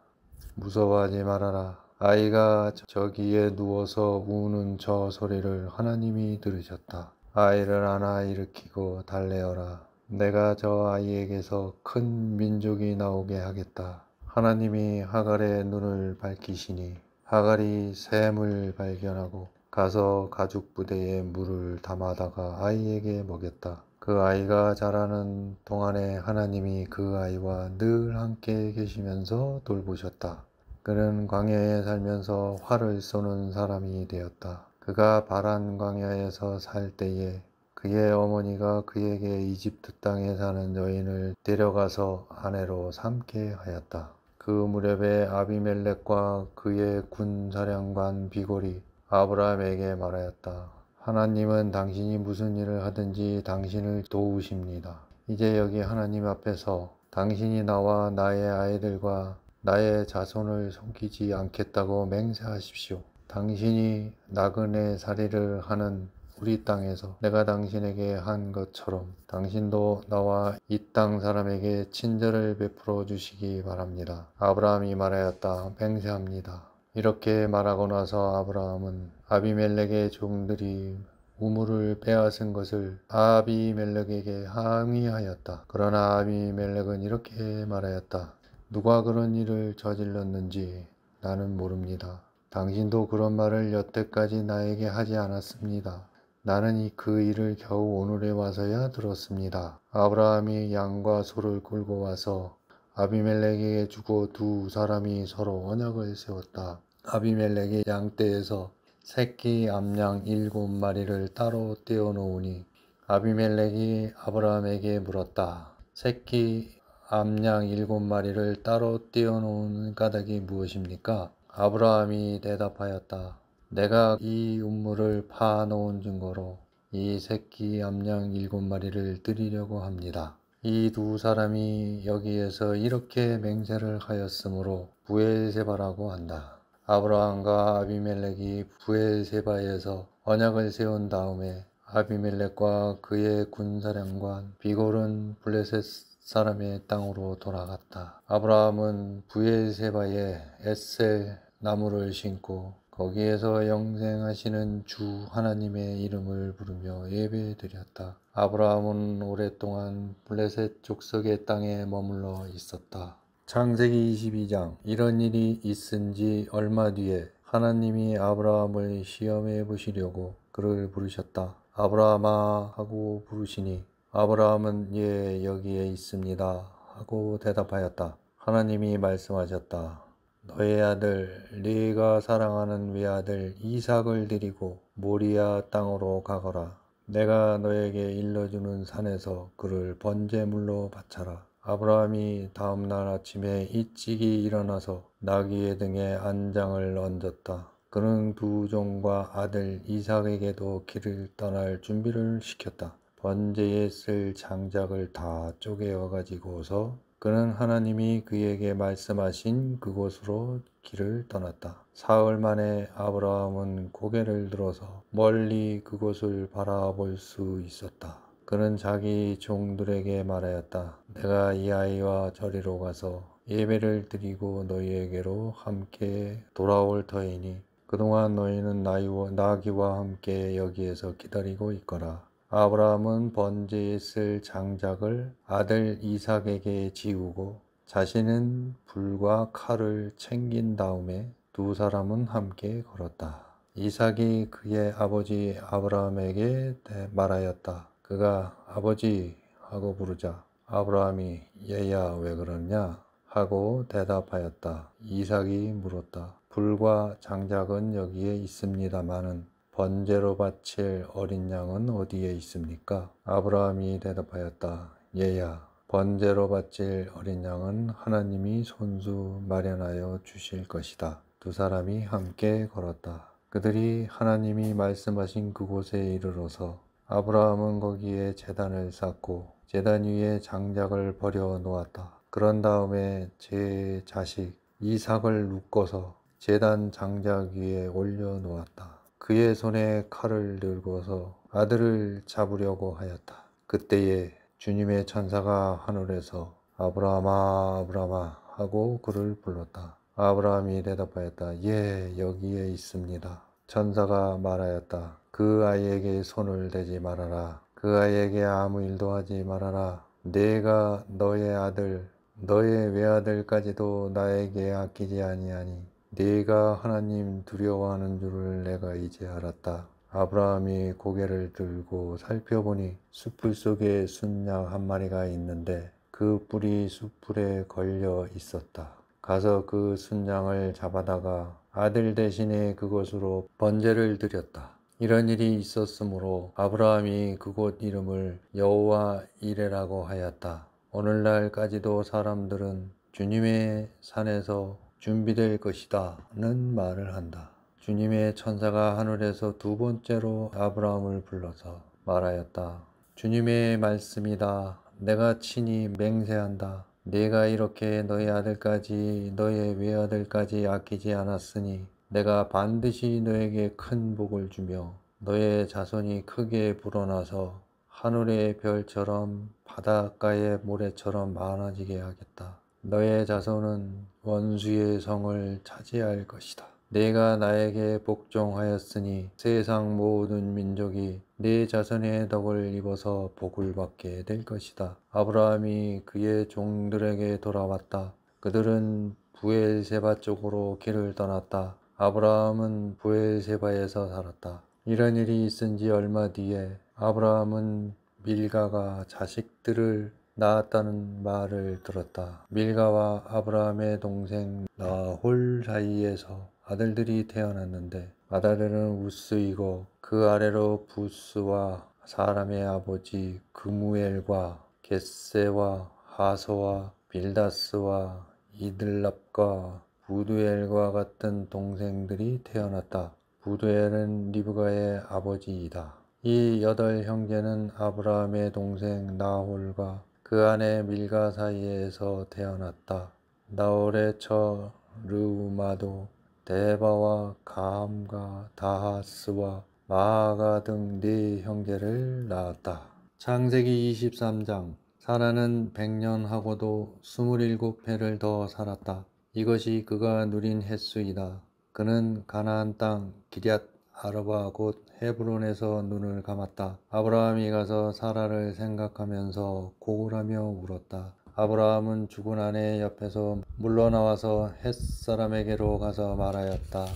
[SPEAKER 1] 무서워하지 말아라. 아이가 저기에 누워서 우는 저 소리를 하나님이 들으셨다. 아이를 안아 일으키고 달래어라. 내가 저 아이에게서 큰 민족이 나오게 하겠다. 하나님이 하갈의 눈을 밝히시니 하갈이 샘을 발견하고 가서 가죽 부대에 물을 담아다가 아이에게 먹였다. 그 아이가 자라는 동안에 하나님이 그 아이와 늘 함께 계시면서 돌보셨다. 그는 광야에 살면서 활을 쏘는 사람이 되었다. 그가 바란 광야에서 살 때에 그의 어머니가 그에게 이집트 땅에 사는 여인을 데려가서 아내로 삼게 하였다. 그 무렵에 아비멜렉과 그의 군사령관 비골이 아브라함에게 말하였다. 하나님은 당신이 무슨 일을 하든지 당신을 도우십니다. 이제 여기 하나님 앞에서 당신이 나와 나의 아이들과 나의 자손을 속이지 않겠다고 맹세하십시오. 당신이 나그네 살이를 하는 우리 땅에서 내가 당신에게 한 것처럼 당신도 나와 이 땅 사람에게 친절을 베풀어 주시기 바랍니다. 아브라함이 말하였다. 맹세합니다. 이렇게 말하고 나서 아브라함은 아비멜렉의 종들이 우물을 빼앗은 것을 아비멜렉에게 항의하였다. 그러나 아비멜렉은 이렇게 말하였다. 누가 그런 일을 저질렀는지 나는 모릅니다. 당신도 그런 말을 여태까지 나에게 하지 않았습니다. 나는 그 일을 겨우 오늘에 와서야 들었습니다. 아브라함이 양과 소를 끌고 와서 아비멜렉에게 주고 두 사람이 서로 언약을 세웠다. 아비멜렉이 양떼에서 새끼 암양 7마리를 따로 떼어 놓으니 아비멜렉이 아브라함에게 물었다. 새끼 암양 7마리를 따로 떼어 놓은 까닭이 무엇입니까? 아브라함이 대답하였다. 내가 이 우물을 파 놓은 증거로 이 새끼 암양 7마리를 드리려고 합니다. 이 두 사람이 여기에서 이렇게 맹세를 하였으므로 브엘세바라고 한다. 아브라함과 아비멜렉이 브엘세바에서 언약을 세운 다음에 아비멜렉과 그의 군사령관 비골은 블레셋 사람의 땅으로 돌아갔다. 아브라함은 브엘세바에 에셀 나무를 심고 거기에서 영생하시는 주 하나님의 이름을 부르며 예배드렸다. 아브라함은 오랫동안 블레셋 족속의 땅에 머물러 있었다. 창세기 22장. 이런 일이 있은 지 얼마 뒤에 하나님이 아브라함을 시험해 보시려고 그를 부르셨다. 아브라함아 하고 부르시니 아브라함은 예 여기에 있습니다 하고 대답하였다. 하나님이 말씀하셨다. 너의 아들 네가 사랑하는 외아들 이삭을 데리고 모리아 땅으로 가거라. 내가 너에게 일러주는 산에서 그를 번제물로 바쳐라. 아브라함이 다음날 아침에 일찍이 일어나서 나귀의 등에 안장을 얹었다. 그는 두 종과 아들 이삭에게도 길을 떠날 준비를 시켰다. 번제에 쓸 장작을 다 쪼개어 가지고서 그는 하나님이 그에게 말씀하신 그곳으로 길을 떠났다. 사흘 만에 아브라함은 고개를 들어서 멀리 그곳을 바라볼 수 있었다. 그는 자기 종들에게 말하였다. 내가 이 아이와 저리로 가서 예배를 드리고 너희에게로 함께 돌아올 터이니 그동안 너희는 나귀와 함께 여기에서 기다리고 있거라. 아브라함은 번제에 쓸 장작을 아들 이삭에게 지우고 자신은 불과 칼을 챙긴 다음에 두 사람은 함께 걸었다. 이삭이 그의 아버지 아브라함에게 말하였다. 그가 아버지 하고 부르자 아브라함이 얘야 왜 그러냐 하고 대답하였다. 이삭이 물었다. 불과 장작은 여기에 있습니다마는 번제로 바칠 어린 양은 어디에 있습니까? 아브라함이 대답하였다. 얘야 번제로 바칠 어린 양은 하나님이 손수 마련하여 주실 것이다. 두 사람이 함께 걸었다. 그들이 하나님이 말씀하신 그곳에 이르러서 아브라함은 거기에 제단을 쌓고 제단 위에 장작을 버려 놓았다. 그런 다음에 제 자식 이삭을 묶어서 제단 장작 위에 올려 놓았다. 그의 손에 칼을 들고서 아들을 잡으려고 하였다. 그때에 주님의 천사가 하늘에서 아브라함아 아브라함아 하고 그를 불렀다. 아브라함이 대답하였다. 예 여기에 있습니다. 천사가 말하였다. 그 아이에게 손을 대지 말아라. 그 아이에게 아무 일도 하지 말아라. 내가 너의 아들 너의 외아들까지도 나에게 아끼지 아니하니 네가 하나님 두려워하는 줄을 내가 이제 알았다. 아브라함이 고개를 들고 살펴보니 숯불 속에 순양 한 마리가 있는데 그 뿔이 숯불에 걸려 있었다. 가서 그 순양을 잡아다가 아들 대신에 그것으로 번제를 드렸다. 이런 일이 있었으므로 아브라함이 그곳 이름을 여호와 이레라고 하였다. 오늘날까지도 사람들은 주님의 산에서 준비될 것이다는 말을 한다. 주님의 천사가 하늘에서 두 번째로 아브라함을 불러서 말하였다. 주님의 말씀이다. 내가 친히 맹세한다. 네가 이렇게 너희 아들까지 너희 외아들까지 아끼지 않았으니 내가 반드시 너에게 큰 복을 주며 너의 자손이 크게 불어나서 하늘의 별처럼 바닷가의 모래처럼 많아지게 하겠다. 너의 자손은 원수의 성을 차지할 것이다. 내가 나에게 복종하였으니 세상 모든 민족이 네 자손의 덕을 입어서 복을 받게 될 것이다. 아브라함이 그의 종들에게 돌아왔다. 그들은 부엘세바 쪽으로 길을 떠났다. 아브라함은 부엘세바에서 살았다. 이런 일이 있은 지 얼마 뒤에 아브라함은 밀가가 자식들을 낳았다는 말을 들었다. 밀가와 아브라함의 동생 나홀 사이에서 아들들이 태어났는데 아들들은 우스이고 그 아래로 부스와 사람의 아버지 그무엘과 겟세와 하소와 빌다스와 이들랍과 부두엘과 같은 동생들이 태어났다. 부두엘은 리브가의 아버지이다. 이 8형제는 아브라함의 동생 나홀과 그 아내 밀가 사이에서 태어났다. 나홀의 처 르우마도 데바와 가함과 다하스와 마아가 등 4형제를 낳았다. 창세기 23장. 사라는 100년하고도 27해를 더 살았다. 이것이 그가 누린 횟수이다. 그는 가나안 땅 기럇 아르바 곧 헤브론에서 눈을 감았다. 아브라함이 가서 사라를 생각하면서 고울하며 울었다. 아브라함은 죽은 아내 옆에서 물러나와서 햇사람에게로 가서 말하였다.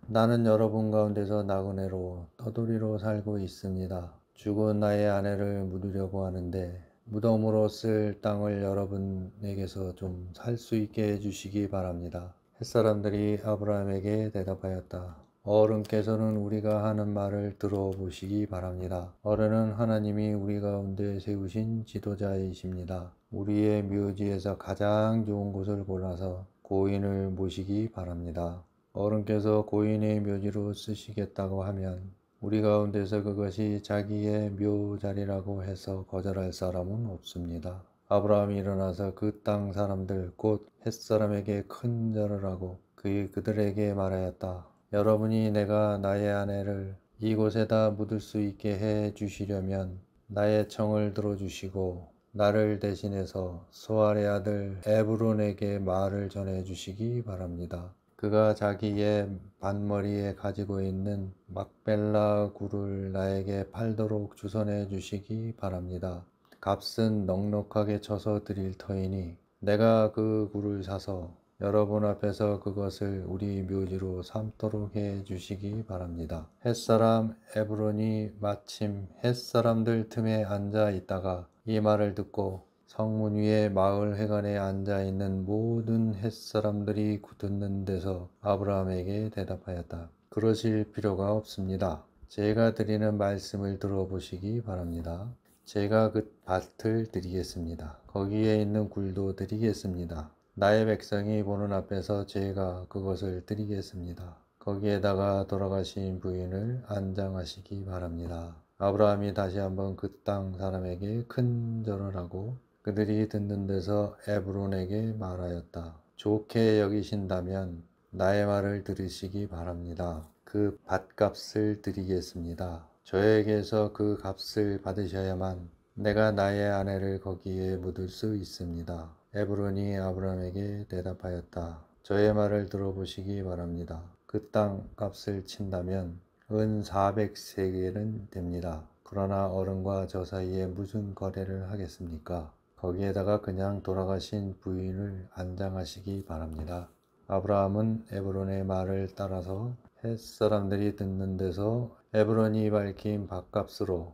[SPEAKER 1] 나는 여러분 가운데서 나그네로 떠돌이로 살고 있습니다. 죽은 나의 아내를 묻으려고 하는데 무덤으로 쓸 땅을 여러분에게서 좀 살 수 있게 해주시기 바랍니다. 햇사람들이 아브라함에게 대답하였다. 어른께서는 우리가 하는 말을 들어보시기 바랍니다. 어른은 하나님이 우리 가운데 세우신 지도자이십니다. 우리의 묘지에서 가장 좋은 곳을 골라서 고인을 모시기 바랍니다. 어른께서 고인의 묘지로 쓰시겠다고 하면 우리 가운데서 그것이 자기의 묘자리라고 해서 거절할 사람은 없습니다. 아브라함이 일어나서 그 땅 사람들 곧 햇사람에게 큰 절을 하고 그들에게 말하였다. 여러분이 내가 나의 아내를 이곳에다 묻을 수 있게 해 주시려면 나의 청을 들어주시고 나를 대신해서 소알의 아들 에브론에게 말을 전해 주시기 바랍니다. 그가 자기의 반머리에 가지고 있는 막벨라 굴을 나에게 팔도록 주선해 주시기 바랍니다. 값은 넉넉하게 쳐서 드릴 터이니 내가 그 굴을 사서 여러분 앞에서 그것을 우리 묘지로 삼도록 해 주시기 바랍니다. 햇사람 에브론이 마침 햇사람들 틈에 앉아 있다가 이 말을 듣고 성문 위에 마을 회관에 앉아 있는 모든 햇사람들이 듣는 데서 아브라함에게 대답하였다. 그러실 필요가 없습니다. 제가 드리는 말씀을 들어보시기 바랍니다. 제가 그 밭을 드리겠습니다. 거기에 있는 굴도 드리겠습니다. 나의 백성이 보는 앞에서 제가 그것을 드리겠습니다. 거기에다가 돌아가신 부인을 안장하시기 바랍니다. 아브라함이 다시 한번 그 땅 사람에게 큰 절을 하고 그들이 듣는 데서 에브론에게 말하였다. 좋게 여기신다면 나의 말을 들으시기 바랍니다. 그 밭값을 드리겠습니다. 저에게서 그 값을 받으셔야만 내가 나의 아내를 거기에 묻을 수 있습니다. 에브론이 아브라함에게 대답하였다. 저의 말을 들어보시기 바랍니다. 그 땅 값을 친다면 은 400세겔은 됩니다. 그러나 어른과 저 사이에 무슨 거래를 하겠습니까? 거기에다가 그냥 돌아가신 부인을 안장하시기 바랍니다. 아브라함은 에브론의 말을 따라서 헷 사람들이 듣는 데서 에브론이 밝힌 밥값으로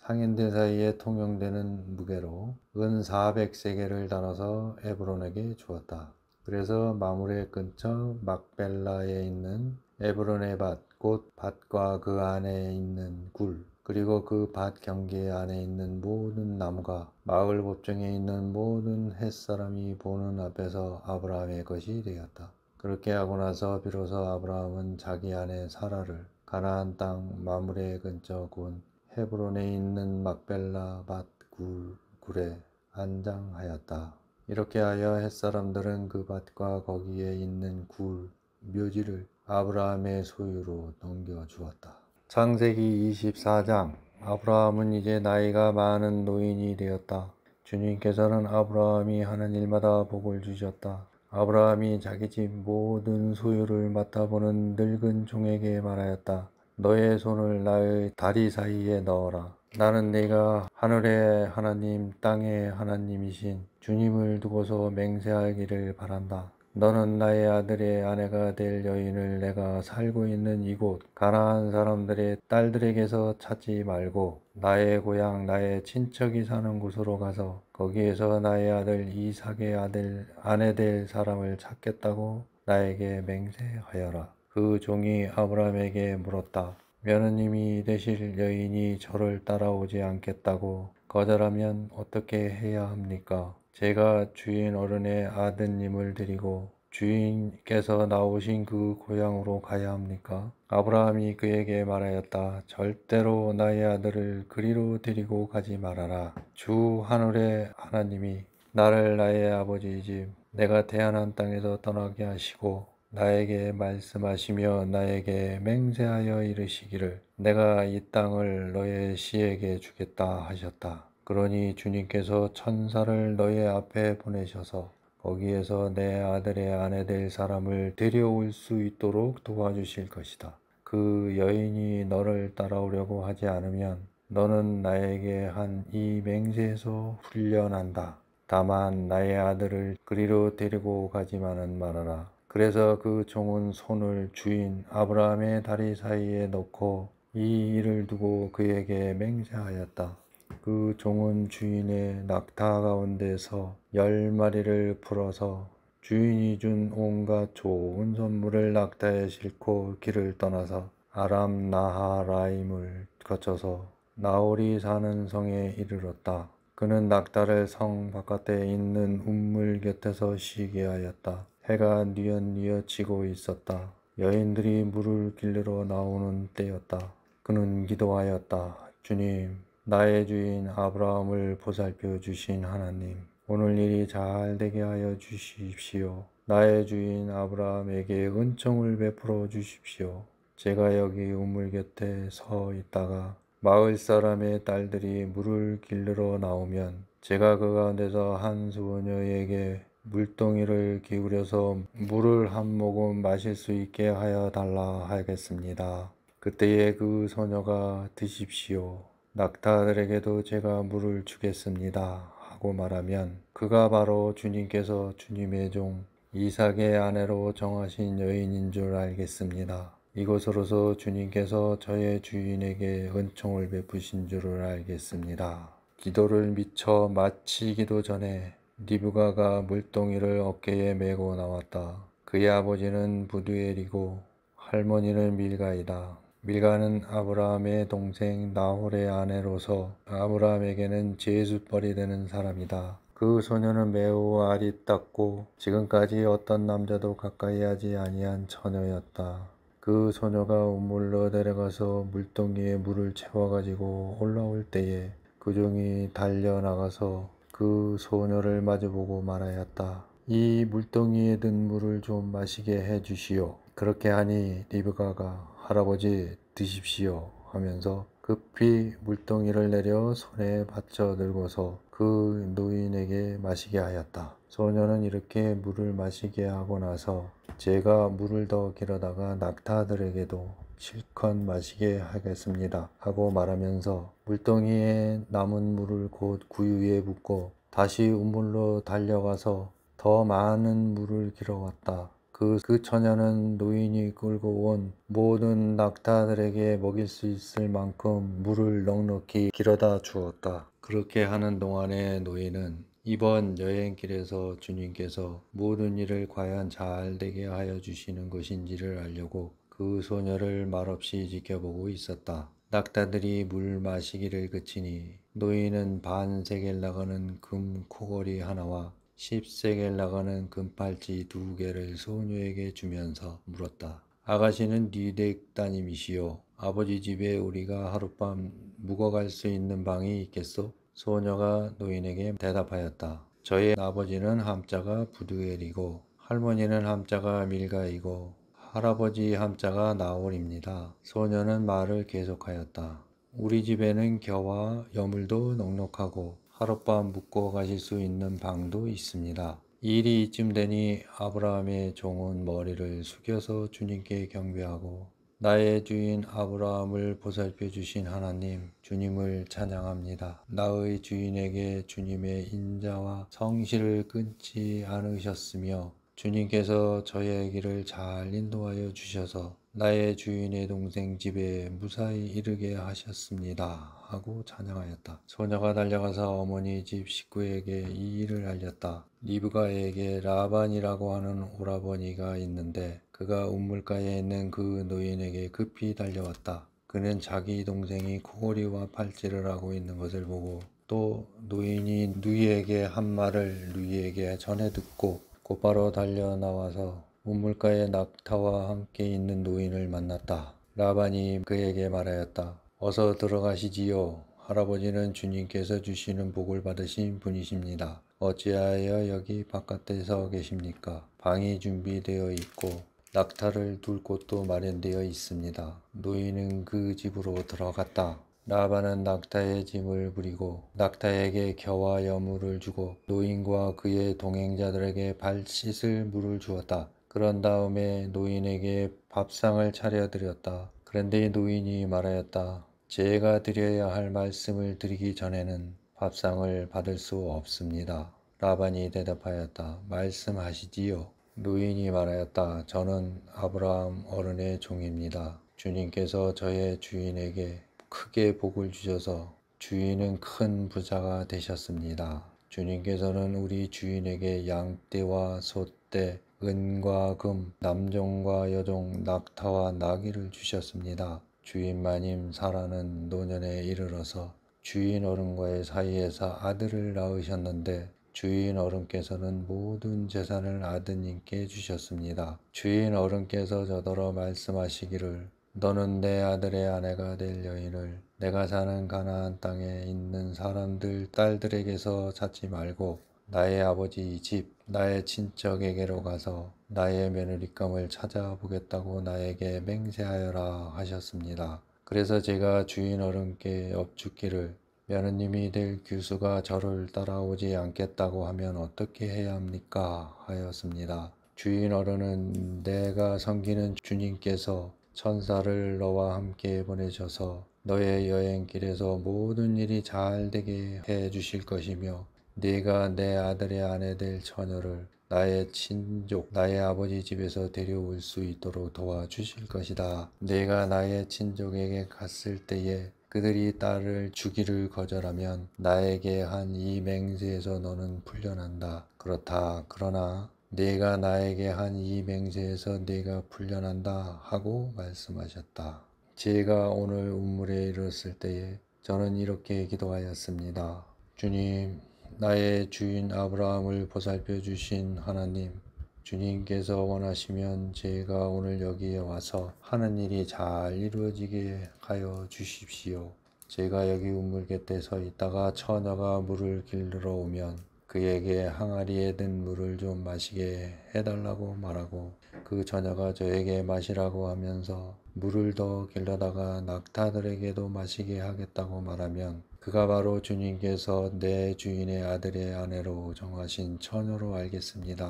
[SPEAKER 1] 상인들 사이에 통용되는 무게로 은 400세겔을 달아서 에브론에게 주었다. 그래서 마므레 근처 막벨라에 있는 에브론의 밭, 곧 밭과 그 안에 있는 굴, 그리고 그 밭 경계 안에 있는 모든 나무가 마을 법정에 있는 모든 햇사람이 보는 앞에서 아브라함의 것이 되었다. 그렇게 하고 나서 비로소 아브라함은 자기 아내 사라를 가나안 땅 마므레 근처 곧 헤브론에 있는 막벨라 밭 굴에 안장하였다. 이렇게 하여 햇사람들은 그 밭과 거기에 있는 굴 묘지를 아브라함의 소유로 넘겨주었다. 창세기 24장. 아브라함은 이제 나이가 많은 노인이 되었다. 주님께서는 아브라함이 하는 일마다 복을 주셨다. 아브라함이 자기 집 모든 소유를 맡아보는 늙은 종에게 말하였다. 너의 손을 나의 다리 사이에 넣어라. 나는 네가 하늘의 하나님 땅의 하나님이신 주님을 두고서 맹세하기를 바란다. 너는 나의 아들의 아내가 될 여인을 내가 살고 있는 이곳 가나안 사람들의 딸들에게서 찾지 말고 나의 고향 나의 친척이 사는 곳으로 가서 거기에서 나의 아들 이삭의 아내 될 사람을 찾겠다고 나에게 맹세하여라. 그 종이 아브라함에게 물었다. 며느님이 되실 여인이 저를 따라오지 않겠다고 거절하면 어떻게 해야 합니까? 제가 주인 어른의 아드님을 데리고 주인께서 나오신 그 고향으로 가야 합니까? 아브라함이 그에게 말하였다. 절대로 나의 아들을 그리로 데리고 가지 말아라. 주 하늘의 하나님이 나를 나의 아버지 집 내가 태어난 땅에서 떠나게 하시고 나에게 말씀하시며 나에게 맹세하여 이르시기를 내가 이 땅을 너의 씨에게 주겠다 하셨다. 그러니 주님께서 천사를 너의 앞에 보내셔서 거기에서 내 아들의 아내 될 사람을 데려올 수 있도록 도와주실 것이다. 그 여인이 너를 따라오려고 하지 않으면 너는 나에게 한 이 맹세에서 풀려난다. 다만 나의 아들을 그리로 데리고 가지만은 말아라. 그래서 그 종은 손을 주인 아브라함의 다리 사이에 넣고 이 일을 두고 그에게 맹세하였다. 그 종은 주인의 낙타 가운데서 10마리를 풀어서 주인이 준 온갖 좋은 선물을 낙타에 싣고 길을 떠나서 아람 나하라임을 거쳐서 나홀이 사는 성에 이르렀다. 그는 낙타를 성 바깥에 있는 우물 곁에서 쉬게 하였다. 해가 뉘엿뉘엿 지고 있었다. 여인들이 물을 길르러 나오는 때였다. 그는 기도하였다. 주님, 나의 주인 아브라함을 보살펴 주신 하나님, 오늘 일이 잘 되게 하여 주십시오. 나의 주인 아브라함에게 은총을 베풀어 주십시오. 제가 여기 우물 곁에 서 있다가 마을 사람의 딸들이 물을 길르러 나오면 제가 그 가운데서 한 소녀에게 물동이를 기울여서 물을 한 모금 마실 수 있게 하여 달라 하겠습니다. 그때에 그 소녀가 드십시오. 낙타들에게도 제가 물을 주겠습니다. 하고 말하면 그가 바로 주님께서 주님의 종 이삭의 아내로 정하신 여인인 줄 알겠습니다. 이것으로서 주님께서 저의 주인에게 은총을 베푸신 줄을 알겠습니다. 기도를 미처 마치기도 전에 리브가가 물동이를 어깨에 메고 나왔다. 그의 아버지는 부두엘이고 할머니는 밀가이다. 밀가는 아브라함의 동생 나홀의 아내로서 아브라함에게는 제숫벌이 되는 사람이다. 그 소녀는 매우 아리따고 지금까지 어떤 남자도 가까이 하지 아니한 처녀였다. 그 소녀가 우물로 내려가서 물동이에 물을 채워가지고 올라올 때에 그 종이 달려나가서 그 소녀를 마주보고 말하였다. 이 물동이에 든 물을 좀 마시게 해주시오. 그렇게 하니 리브가가 할아버지 드십시오 하면서 급히 물동이를 내려 손에 받쳐 들고서 그 노인에게 마시게 하였다. 소녀는 이렇게 물을 마시게 하고 나서 제가 물을 더 길어다가 낙타들에게도 실컷 마시게 하겠습니다 하고 말하면서 물동이에 남은 물을 곧 구유에 붓고 다시 우물로 달려가서 더 많은 물을 길어왔다. 그 처녀는 노인이 끌고 온 모든 낙타들에게 먹일 수 있을 만큼 물을 넉넉히 길어다 주었다. 그렇게 하는 동안에 노인은 이번 여행길에서 주님께서 모든 일을 과연 잘 되게 하여 주시는 것인지를 알려고 그 소녀를 말없이 지켜보고 있었다. 낙타들이 물 마시기를 그치니 노인은 반세겔 나가는 금 코걸이 하나와 10세겔 나가는 금팔찌 2개를 소녀에게 주면서 물었다. 아가씨는 니댁 따님이시오. 아버지 집에 우리가 하룻밤 묵어갈 수 있는 방이 있겠소? 소녀가 노인에게 대답하였다. 저의 아버지는 함자가 부두엘이고 할머니는 함자가 밀가이고 할아버지 함자가 나홀입니다. 소녀는 말을 계속하였다. 우리 집에는 겨와 여물도 넉넉하고 하룻밤 묵고 가실 수 있는 방도 있습니다. 일이 이쯤 되니 아브라함의 종은 머리를 숙여서 주님께 경배하고 나의 주인 아브라함을 보살펴 주신 하나님 주님을 찬양합니다. 나의 주인에게 주님의 인자와 성실을 끊지 않으셨으며 주님께서 저의 길을 잘 인도하여 주셔서 나의 주인의 동생 집에 무사히 이르게 하셨습니다. 하고 찬양하였다. 소녀가 달려가서 어머니 집 식구에게 이 일을 알렸다. 리브가에게 라반이라고 하는 오라버니가 있는데 그가 우물가에 있는 그 노인에게 급히 달려왔다. 그는 자기 동생이 코골이와 팔찌를 하고 있는 것을 보고 또 노인이 누이에게 한 말을 누이에게 전해 듣고 곧바로 달려 나와서 우물가에 낙타와 함께 있는 노인을 만났다. 라반이 그에게 말하였다. 어서 들어가시지요. 할아버지는 주님께서 주시는 복을 받으신 분이십니다. 어찌하여 여기 바깥에 서 계십니까? 방이 준비되어 있고 낙타를 둘 곳도 마련되어 있습니다. 노인은 그 집으로 들어갔다. 라반은 낙타의 짐을 부리고 낙타에게 겨와 여물을 주고 노인과 그의 동행자들에게 발 씻을 물을 주었다. 그런 다음에 노인에게 밥상을 차려드렸다. 그런데 노인이 말하였다. 제가 드려야 할 말씀을 드리기 전에는 밥상을 받을 수 없습니다. 라반이 대답하였다. 말씀하시지요. 노인이 말하였다. 저는 아브라함 어른의 종입니다. 주님께서 저의 주인에게 크게 복을 주셔서 주인은 큰 부자가 되셨습니다. 주님께서는 우리 주인에게 양떼와 소떼, 은과 금, 남종과 여종, 낙타와 나귀를 주셨습니다. 주인 마님 사라는 노년에 이르러서 주인 어른과의 사이에서 아들을 낳으셨는데 주인 어른께서는 모든 재산을 아드님께 주셨습니다. 주인 어른께서 저더러 말씀하시기를 너는 내 아들의 아내가 될 여인을 내가 사는 가나안 땅에 있는 사람들 딸들에게서 찾지 말고 나의 아버지 집 나의 친척에게로 가서 나의 며느리감을 찾아보겠다고 나에게 맹세하여라 하셨습니다. 그래서 제가 주인 어른께 엎죽기를 며느님이 될 규수가 저를 따라오지 않겠다고 하면 어떻게 해야 합니까? 하였습니다. 주인 어른은 내가 섬기는 주님께서 천사를 너와 함께 보내셔서 너의 여행길에서 모든 일이 잘 되게 해 주실 것이며 네가 내 아들의 아내 될 처녀를 나의 친족, 나의 아버지 집에서 데려올 수 있도록 도와주실 것이다. 내가 나의 친족에게 갔을 때에 그들이 딸을 주기를 거절하면 나에게 한 이 맹세에서 너는 풀려난다. 그렇다. 그러나 네가 나에게 한 이 맹세에서 네가 풀려난다 하고 말씀하셨다. 제가 오늘 우물에 이르렀을 때에 저는 이렇게 기도하였습니다. 주님, 나의 주인 아브라함을 보살펴 주신 하나님, 주님께서 원하시면 제가 오늘 여기에 와서 하는 일이 잘 이루어지게 하여 주십시오. 제가 여기 우물 곁에 서 있다가 처녀가 물을 길러 오면 그에게 항아리에 든 물을 좀 마시게 해달라고 말하고 그 처녀가 저에게 마시라고 하면서 물을 더 길러다가 낙타들에게도 마시게 하겠다고 말하면 그가 바로 주님께서 내 주인의 아들의 아내로 정하신 처녀로 알겠습니다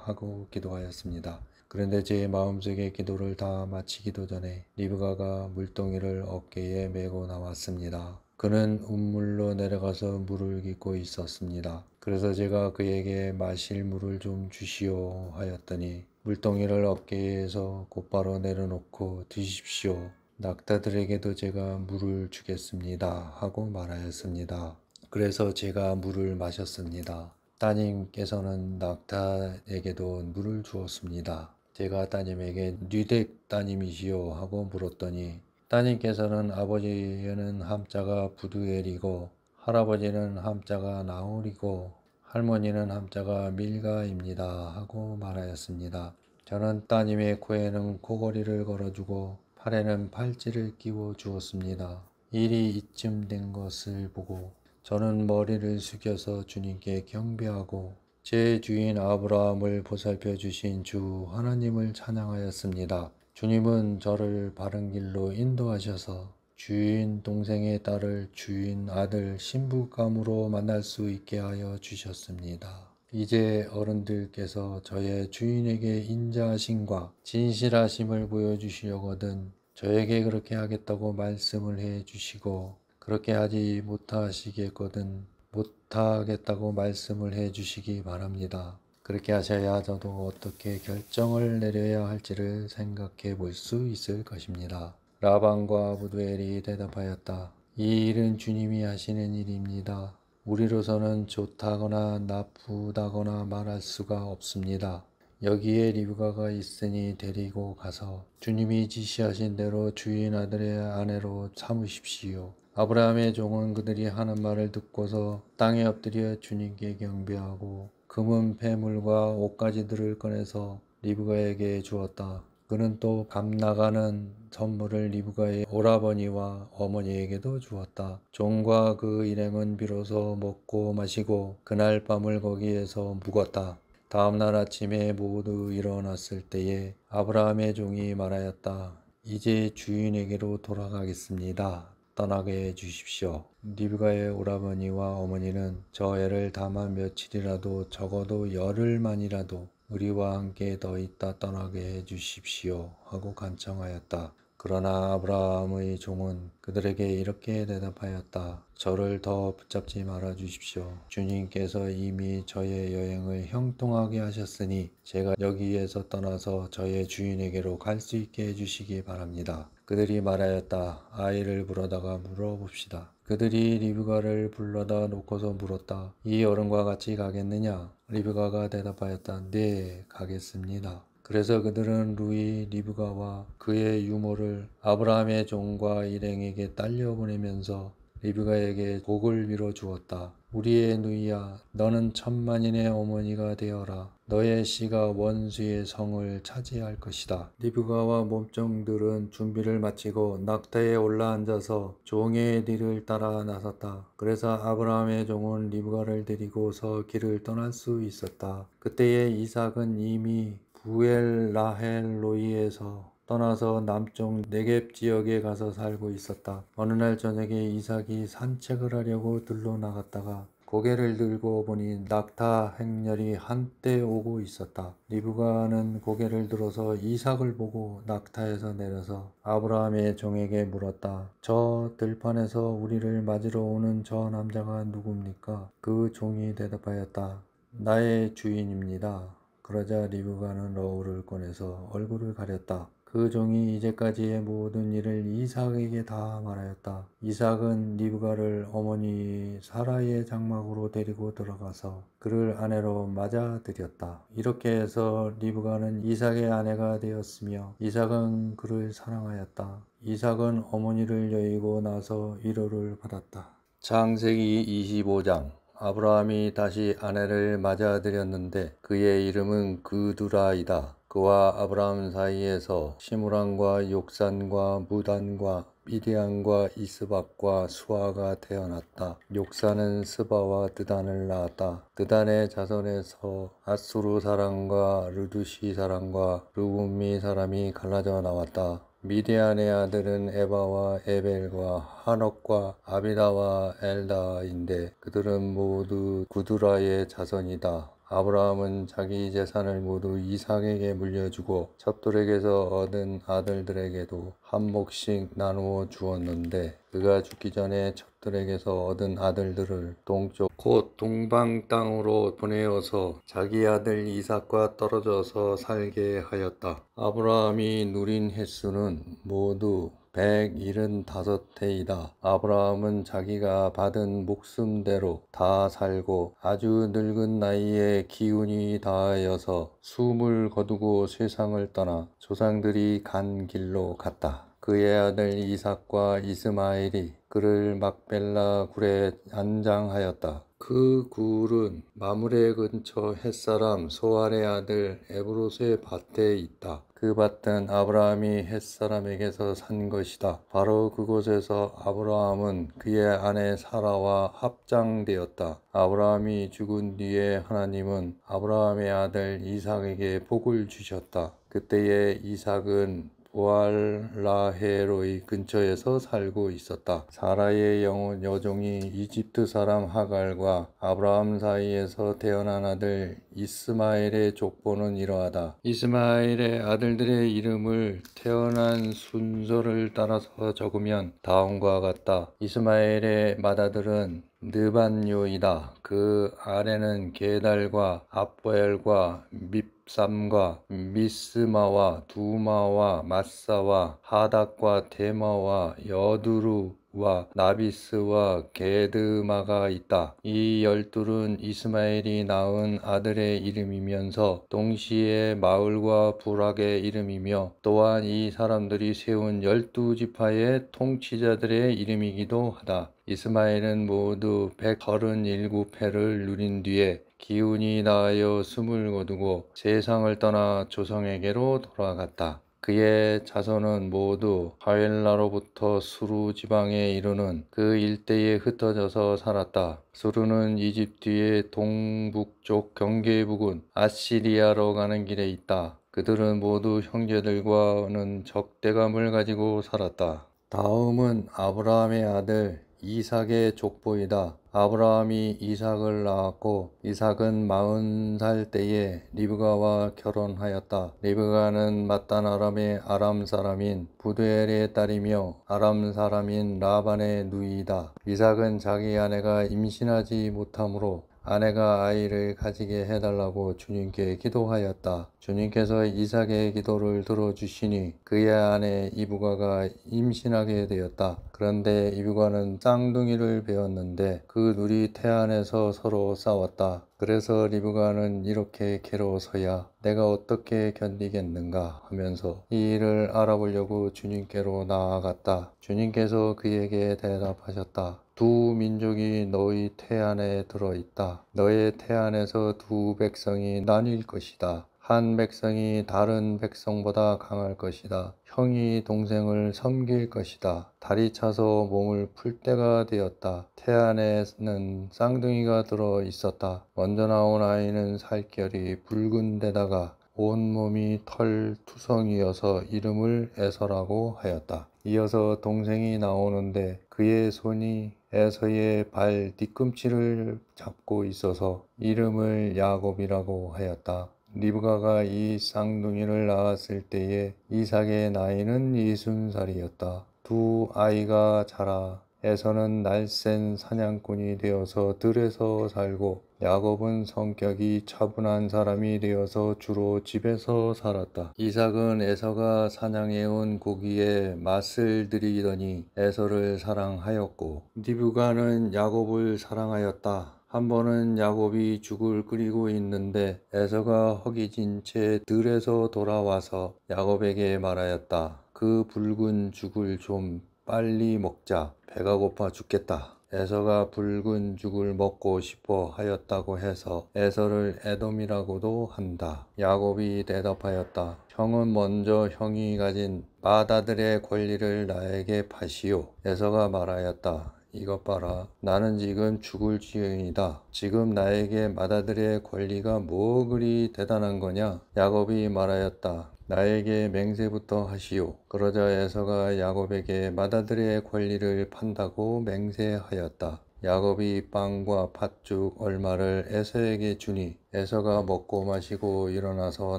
[SPEAKER 1] 하고 기도하였습니다. 그런데 제 마음속의 기도를 다 마치기도 전에 리브가가 물동이를 어깨에 메고 나왔습니다. 그는 운물로 내려가서 물을 깃고 있었습니다. 그래서 제가 그에게 마실 물을 좀 주시오 하였더니 물동이를 어깨에서 곧바로 내려놓고 드십시오. 낙타들에게도 제가 물을 주겠습니다. 하고 말하였습니다. 그래서 제가 물을 마셨습니다. 따님께서는 낙타에게도 물을 주었습니다. 제가 따님에게 뉘댁 따님이시오 하고 물었더니 따님께서는 아버지는 함자가 부두엘이고 할아버지는 함자가 나홀이고 할머니는 함자가 밀가입니다 하고 말하였습니다. 저는 따님의 코에는 코걸이를 걸어주고 팔에는 팔찌를 끼워 주었습니다. 일이 이쯤 된 것을 보고 저는 머리를 숙여서 주님께 경배하고 제 주인 아브라함을 보살펴 주신 주 하나님을 찬양하였습니다. 주님은 저를 바른 길로 인도하셔서 주인 동생의 딸을 주인 아들 신부감으로 만날 수 있게 하여 주셨습니다. 이제 어른들께서 저의 주인에게 인자하심과 진실하심을 보여주시려거든 저에게 그렇게 하겠다고 말씀을 해 주시고 그렇게 하지 못하시겠거든 못하겠다고 말씀을 해 주시기 바랍니다. 그렇게 하셔야 저도 어떻게 결정을 내려야 할지를 생각해 볼 수 있을 것입니다. 라반과 부두엘이 대답하였다. 이 일은 주님이 하시는 일입니다. 우리로서는 좋다거나 나쁘다거나 말할 수가 없습니다. 여기에 리브가가 있으니 데리고 가서 주님이 지시하신 대로 주인 아들의 아내로 삼으십시오. 아브라함의 종은 그들이 하는 말을 듣고서 땅에 엎드려 주님께 경배하고 금은 폐물과 옷가지들을 꺼내서 리브가에게 주었다. 그는 또 값나가는 선물을 리브가의 오라버니와 어머니에게도 주었다. 종과 그 일행은 비로소 먹고 마시고 그날 밤을 거기에서 묵었다. 다음날 아침에 모두 일어났을 때에 아브라함의 종이 말하였다. 이제 주인에게로 돌아가겠습니다. 떠나게 해 주십시오. 리브가의 오라버니와 어머니는 저 애를 다만 며칠이라도 적어도 열흘만이라도 우리와 함께 더 있다 떠나게 해 주십시오 하고 간청하였다. 그러나 아브라함의 종은 그들에게 이렇게 대답하였다. 저를 더 붙잡지 말아 주십시오. 주님께서 이미 저의 여행을 형통하게 하셨으니 제가 여기에서 떠나서 저의 주인에게로 갈 수 있게 해주시기 바랍니다. 그들이 말하였다. 아이를 불러다가 물어봅시다. 그들이 리브가를 불러다 놓고서 물었다. 이 어른과 같이 가겠느냐? 리브가가 대답하였다. 네, 가겠습니다. 그래서 그들은 루이 리브가와 그의 유모를 아브라함의 종과 일행에게 딸려 보내면서 리브가에게 복을 빌어 주었다. 우리의 누이야, 너는 천만인의 어머니가 되어라. 너의 씨가 원수의 성을 차지할 것이다. 리브가와 몸종들은 준비를 마치고 낙타에 올라앉아서 종의 뒤를 따라 나섰다. 그래서 아브라함의 종은 리브가를 데리고서 길을 떠날 수 있었다. 그때에 이삭은 이미 부엘 라헬 로이에서 떠나서 남쪽 네겝 지역에 가서 살고 있었다. 어느 날 저녁에 이삭이 산책을 하려고 들로 나갔다가 고개를 들고 보니 낙타 행렬이 한때 오고 있었다. 리브가는 고개를 들어서 이삭을 보고 낙타에서 내려서 아브라함의 종에게 물었다. 저 들판에서 우리를 맞으러 오는 저 남자가 누굽니까? 그 종이 대답하였다. 나의 주인입니다. 그러자 리브가는 러울을 꺼내서 얼굴을 가렸다. 그 종이 이제까지의 모든 일을 이삭에게 다 말하였다. 이삭은 리브가를 어머니 사라의 장막으로 데리고 들어가서 그를 아내로 맞아들였다. 이렇게 해서 리브가는 이삭의 아내가 되었으며 이삭은 그를 사랑하였다. 이삭은 어머니를 여의고 나서 위로를 받았다. 창세기 25장. 아브라함이 다시 아내를 맞아들였는데 그의 이름은 그두라이다. 그와 아브라함 사이에서 시므랑과 욕산과 무단과 미디안과 이스박과 수아가 태어났다. 욕산은 스바와 드단을 낳았다. 드단의 자손에서 아수르 사람과 르두시 사람과 르움미 사람이 갈라져 나왔다. 미디안의 아들은 에바와 에벨과 하녹과 아비다와 엘다인데 그들은 모두 구두라의 자손이다. 아브라함은 자기 재산을 모두 이삭에게 물려주고 첩들에게서 얻은 아들들에게도 한 몫씩 나누어 주었는데 그가 죽기 전에 첩들에게서 얻은 아들들을 동쪽 곧 동방 땅으로 보내어서 자기 아들 이삭과 떨어져서 살게 하였다. 아브라함이 누린 횟수는 모두 175해이다. 아브라함은 자기가 받은 목숨대로 다 살고 아주 늙은 나이에 기운이 다하여서 숨을 거두고 세상을 떠나 조상들이 간 길로 갔다. 그의 아들 이삭과 이스마엘이 그를 막벨라 굴에 안장하였다. 그 굴은 마므레 근처 햇사람 소알의 아들 에브롯의 밭에 있다. 그 밭은 아브라함이 햇사람에게서 산 것이다. 바로 그곳에서 아브라함은 그의 아내 사라와 합장되었다. 아브라함이 죽은 뒤에 하나님은 아브라함의 아들 이삭에게 복을 주셨다. 그때에 이삭은 보알라헤로이 근처에서 살고 있었다. 사라의 여종이 이집트 사람 하갈과 아브라함 사이에서 태어난 아들 이스마엘의 족보는 이러하다. 이스마엘의 아들들의 이름을 태어난 순서를 따라서 적으면 다음과 같다. 이스마엘의 맏아들은 느반요이다. 그 아래는 게달과 압보엘과 밉삼과 미스마와 두마와 마사와 하닥과 데마와 여두루와 나비스와 게드마가 있다. 이 12은 이스마엘이 낳은 아들의 이름이면서 동시에 마을과 부락의 이름이며 또한 이 사람들이 세운 12지파의 통치자들의 이름이기도 하다. 이스마엘은 모두 137해를 누린 뒤에 기운이 나하여 숨을 거두고 세상을 떠나 조상에게로 돌아갔다. 그의 자손은 모두 하엘라로부터 수루 지방에 이르는 그 일대에 흩어져서 살았다. 수루는 이집트의 동북쪽 경계 부근 아시리아로 가는 길에 있다. 그들은 모두 형제들과는 적대감을 가지고 살았다. 다음은 아브라함의 아들 이삭의 족보이다. 아브라함이 이삭을 낳았고 이삭은 40살 때에 리브가와 결혼하였다. 리브가는 mat단 아람의 아람 사람인 부두엘의 딸이며 아람 사람인 라반의 누이다. 이삭은 자기 아내가 임신하지 못하므로 아내가 아이를 가지게 해달라고 주님께 기도하였다. 주님께서 이삭의 기도를 들어주시니 그의 아내 이브가가 임신하게 되었다. 그런데 이브가는 쌍둥이를 배웠는데 그 둘이 태안에서 서로 싸웠다. 그래서 리브가는 이렇게 괴로워서야 내가 어떻게 견디겠는가 하면서 이 일을 알아보려고 주님께로 나아갔다. 주님께서 그에게 대답하셨다. 두 민족이 너희 태안에 들어있다. 너의 태안에서 두 백성이 나뉠 것이다. 한 백성이 다른 백성보다 강할 것이다. 형이 동생을 섬길 것이다. 다리 차서 몸을 풀 때가 되었다. 태안에는 쌍둥이가 들어 있었다. 먼저 나온 아이는 살결이 붉은 데다가 온몸이 털투성이어서 이름을 에서라고 하였다. 이어서 동생이 나오는데 그의 손이 에서의 발 뒤꿈치를 잡고 있어서 이름을 야곱이라고 하였다. 리브가가 이 쌍둥이를 낳았을 때에 이삭의 나이는 60살이었다. 두 아이가 자라 에서는 날쌘 사냥꾼이 되어서 들에서 살고 야곱은 성격이 차분한 사람이 되어서 주로 집에서 살았다. 이삭은 에서가 사냥해온 고기에 맛을 들이더니 에서를 사랑하였고 리브가는 야곱을 사랑하였다. 한 번은 야곱이 죽을 끓이고 있는데 에서가 허기진 채 들에서 돌아와서 야곱에게 말하였다. 그 붉은 죽을 좀 빨리 먹자. 배가 고파 죽겠다. 에서가 붉은 죽을 먹고 싶어 하였다고 해서 에서를 에돔이라고도 한다. 야곱이 대답하였다. 형은 먼저 형이 가진 맏아들의 권리를 나에게 파시오. 에서가 말하였다. 이것 봐라. 나는 지금 죽을 지경이다. 지금 나에게 맏아들의 권리가 뭐 그리 대단한 거냐? 야곱이 말하였다. 나에게 맹세부터 하시오. 그러자 에서가 야곱에게 맏아들의 권리를 판다고 맹세하였다. 야곱이 빵과 팥죽 얼마를 에서에게 주니 에서가 먹고 마시고 일어나서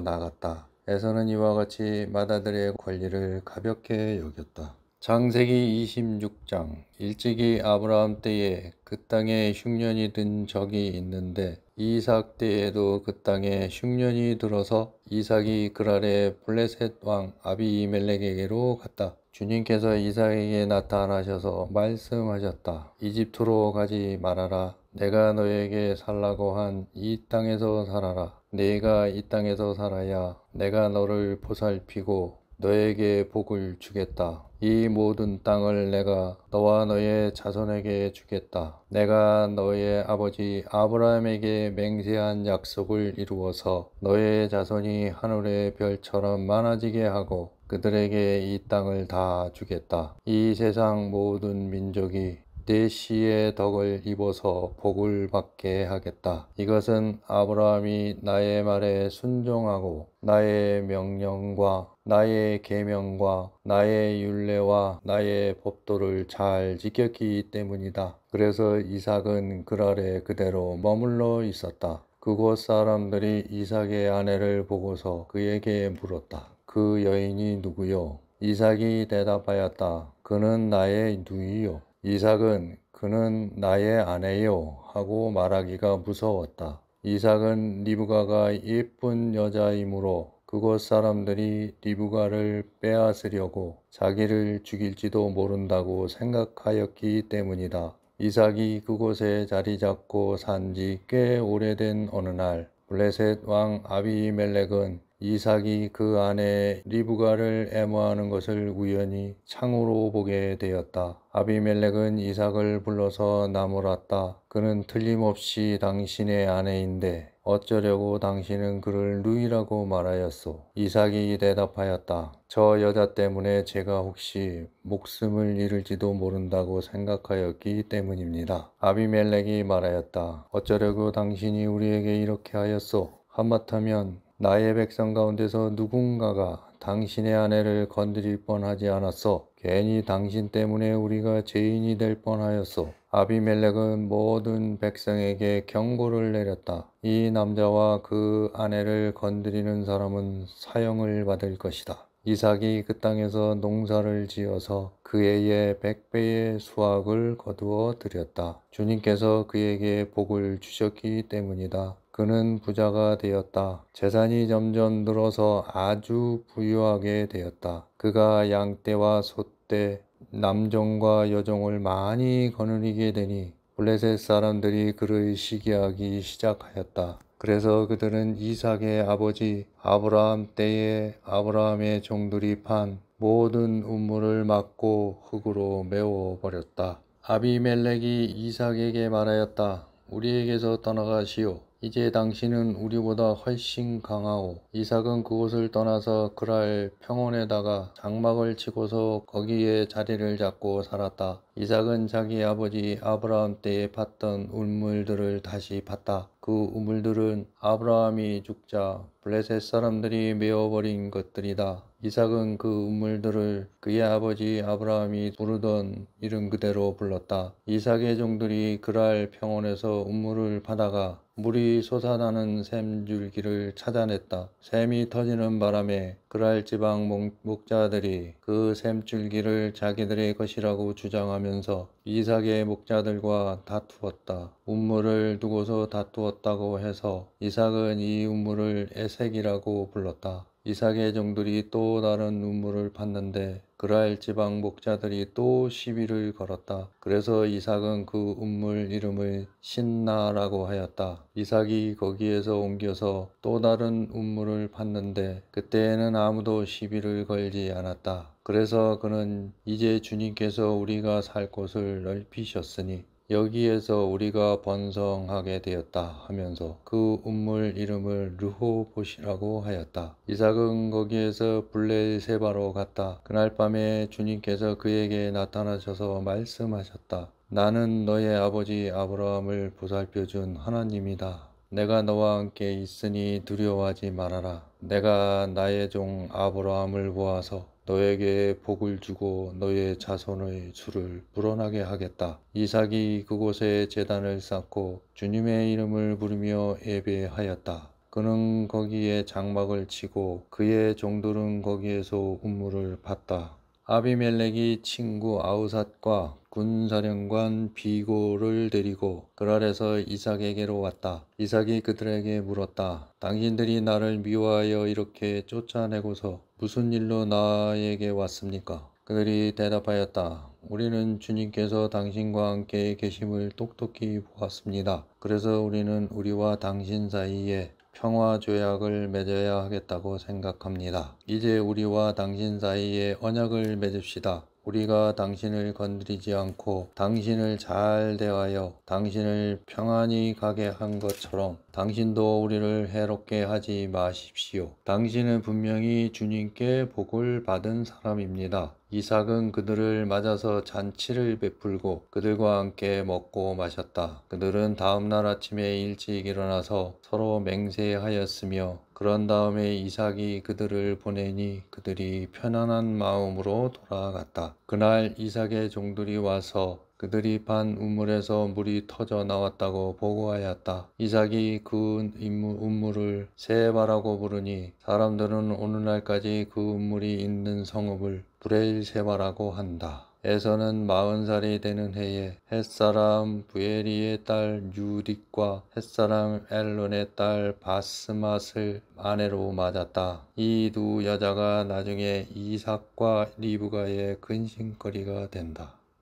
[SPEAKER 1] 나갔다. 에서는 이와 같이 맏아들의 권리를 가볍게 여겼다. 창세기 26장. 일찍이 아브라함 때에 그 땅에 흉년이 든 적이 있는데 이삭 때에도 그 땅에 흉년이 들어서 이삭이 그랄의 블레셋 왕 아비멜렉에게로 갔다. 주님께서 이삭에게 나타나셔서 말씀하셨다. 이집트로 가지 말아라. 내가 너에게 살라고 한 이 땅에서 살아라. 네가 이 땅에서 살아야 내가 너를 보살피고 너에게 복을 주겠다. 이 모든 땅을 내가 너와 너의 자손에게 주겠다. 내가 너의 아버지 아브라함에게 맹세한 약속을 이루어서 너의 자손이 하늘의 별처럼 많아지게 하고 그들에게 이 땅을 다 주겠다. 이 세상 모든 민족이 내 씨의 덕을 입어서 복을 받게 하겠다. 이것은 아브라함이 나의 말에 순종하고 나의 명령과 나의 계명과 나의 율례와 나의 법도를 잘 지켰기 때문이다. 그래서 이삭은 그랄에 그대로 머물러 있었다. 그곳 사람들이 이삭의 아내를 보고서 그에게 물었다. 그 여인이 누구요? 이삭이 대답하였다. 그는 나의 누이요. 이삭은 그는 나의 아내요 하고 말하기가 무서웠다. 이삭은 리브가가 예쁜 여자이므로 그곳 사람들이 리브가를 빼앗으려고 자기를 죽일지도 모른다고 생각하였기 때문이다. 이삭이 그곳에 자리 잡고 산 지 꽤 오래된 어느 날 블레셋 왕 아비멜렉은 이삭이 그 아내 리브가를 애모하는 것을 우연히 창으로 보게 되었다. 아비멜렉은 이삭을 불러서 나무랐다. 그는 틀림없이 당신의 아내인데 어쩌려고 당신은 그를 누이라고 말하였소? 이삭이 대답하였다. 저 여자 때문에 제가 혹시 목숨을 잃을지도 모른다고 생각하였기 때문입니다. 아비멜렉이 말하였다. 어쩌려고 당신이 우리에게 이렇게 하였소? 한마타면 나의 백성 가운데서 누군가가 당신의 아내를 건드릴 뻔하지 않았소? 괜히 당신 때문에 우리가 죄인이 될 뻔하였소. 아비멜렉은 모든 백성에게 경고를 내렸다. 이 남자와 그 아내를 건드리는 사람은 사형을 받을 것이다. 이삭이 그 땅에서 농사를 지어서 그 해에 100배의 수확을 거두어 드렸다. 주님께서 그에게 복을 주셨기 때문이다. 그는 부자가 되었다. 재산이 점점 늘어서 아주 부유하게 되었다. 그가 양떼와 소떼, 남종과 여종을 많이 거느리게 되니 블레셋 사람들이 그를 시기하기 시작하였다. 그래서 그들은 이삭의 아버지 아브라함 때에 아브라함의 종들이 판 모든 우물을 막고 흙으로 메워버렸다. 아비멜렉이 이삭에게 말하였다. 우리에게서 떠나가시오. 이제 당신은 우리보다 훨씬 강하오. 이삭은 그곳을 떠나서 그랄 평원에다가 장막을 치고서 거기에 자리를 잡고 살았다. 이삭은 자기 아버지 아브라함 때에 팠던 우물들을 다시 팠다. 그 우물들은 아브라함이 죽자 블레셋 사람들이 메어버린 것들이다. 이삭은 그 우물들을 그의 아버지 아브라함이 부르던 이름 그대로 불렀다. 이삭의 종들이 그랄 평원에서 우물을 파다가 물이 솟아나는 샘줄기를 찾아냈다. 샘이 터지는 바람에 그랄 지방 목자들이 그 샘줄기를 자기들의 것이라고 주장하면서 이삭의 목자들과 다투었다. 우물을 두고서 다투었다고 해서 이삭은 이 우물을 에색이라고 불렀다. 이삭의 종들이 또 다른 우물을 팠는데 그랄 지방 목자들이 또 시비를 걸었다. 그래서 이삭은 그 우물 이름을 신나라고 하였다. 이삭이 거기에서 옮겨서 또 다른 우물을 팠는데 그때에는 아무도 시비를 걸지 않았다. 그래서 그는 이제 주님께서 우리가 살 곳을 넓히셨으니 여기에서 우리가 번성하게 되었다 하면서 그 우물 이름을 르호봇이라고 하였다. 이삭은 거기에서 블레세바로 갔다. 그날 밤에 주님께서 그에게 나타나셔서 말씀하셨다. 나는 너의 아버지 아브라함을 보살펴준 하나님이다. 내가 너와 함께 있으니 두려워하지 말아라. 내가 나의 종 아브라함을 보아서 너에게 복을 주고 너의 자손의 수를 불어나게 하겠다. 이삭이 그곳에 제단을 쌓고 주님의 이름을 부르며 예배하였다. 그는 거기에 장막을 치고 그의 종들은 거기에서 운물을 팠다. 아비멜렉이 친구 아우삿과 군사령관 비고를 데리고 그랄에서 이삭에게로 왔다. 이삭이 그들에게 물었다. 당신들이 나를 미워하여 이렇게 쫓아내고서 무슨 일로 나에게 왔습니까? 그들이 대답하였다. 우리는 주님께서 당신과 함께 계심을 똑똑히 보았습니다. 그래서 우리는 우리와 당신 사이에 평화 조약을 맺어야 하겠다고 생각합니다. 이제 우리와 당신 사이에 언약을 맺읍시다. 우리가 당신을 건드리지 않고 당신을 잘 대하여 당신을 평안히 가게 한 것처럼 당신도 우리를 해롭게 하지 마십시오. 당신은 분명히 주님께 복을 받은 사람입니다. 이삭은 그들을 맞아서 잔치를 베풀고 그들과 함께 먹고 마셨다. 그들은 다음날 아침에 일찍 일어나서 서로 맹세하였으며 그런 다음에 이삭이 그들을 보내니 그들이 편안한 마음으로 돌아갔다. 그날 이삭의 종들이 와서 그들이 판 우물에서 물이 터져 나왔다고 보고하였다. 이삭이 그 우물을 세바라고 부르니 사람들은 오늘날까지 그 우물이 있는 성읍을 브레일세바라고 한다. 에서는 40살이 되는 해에 햇사람 부에리의 딸 유딕과 햇사람 엘론의 딸 바스맛을 아내로 맞았다. 이 두 여자가 나중에 이삭과 리브가의 근심거리가 된다.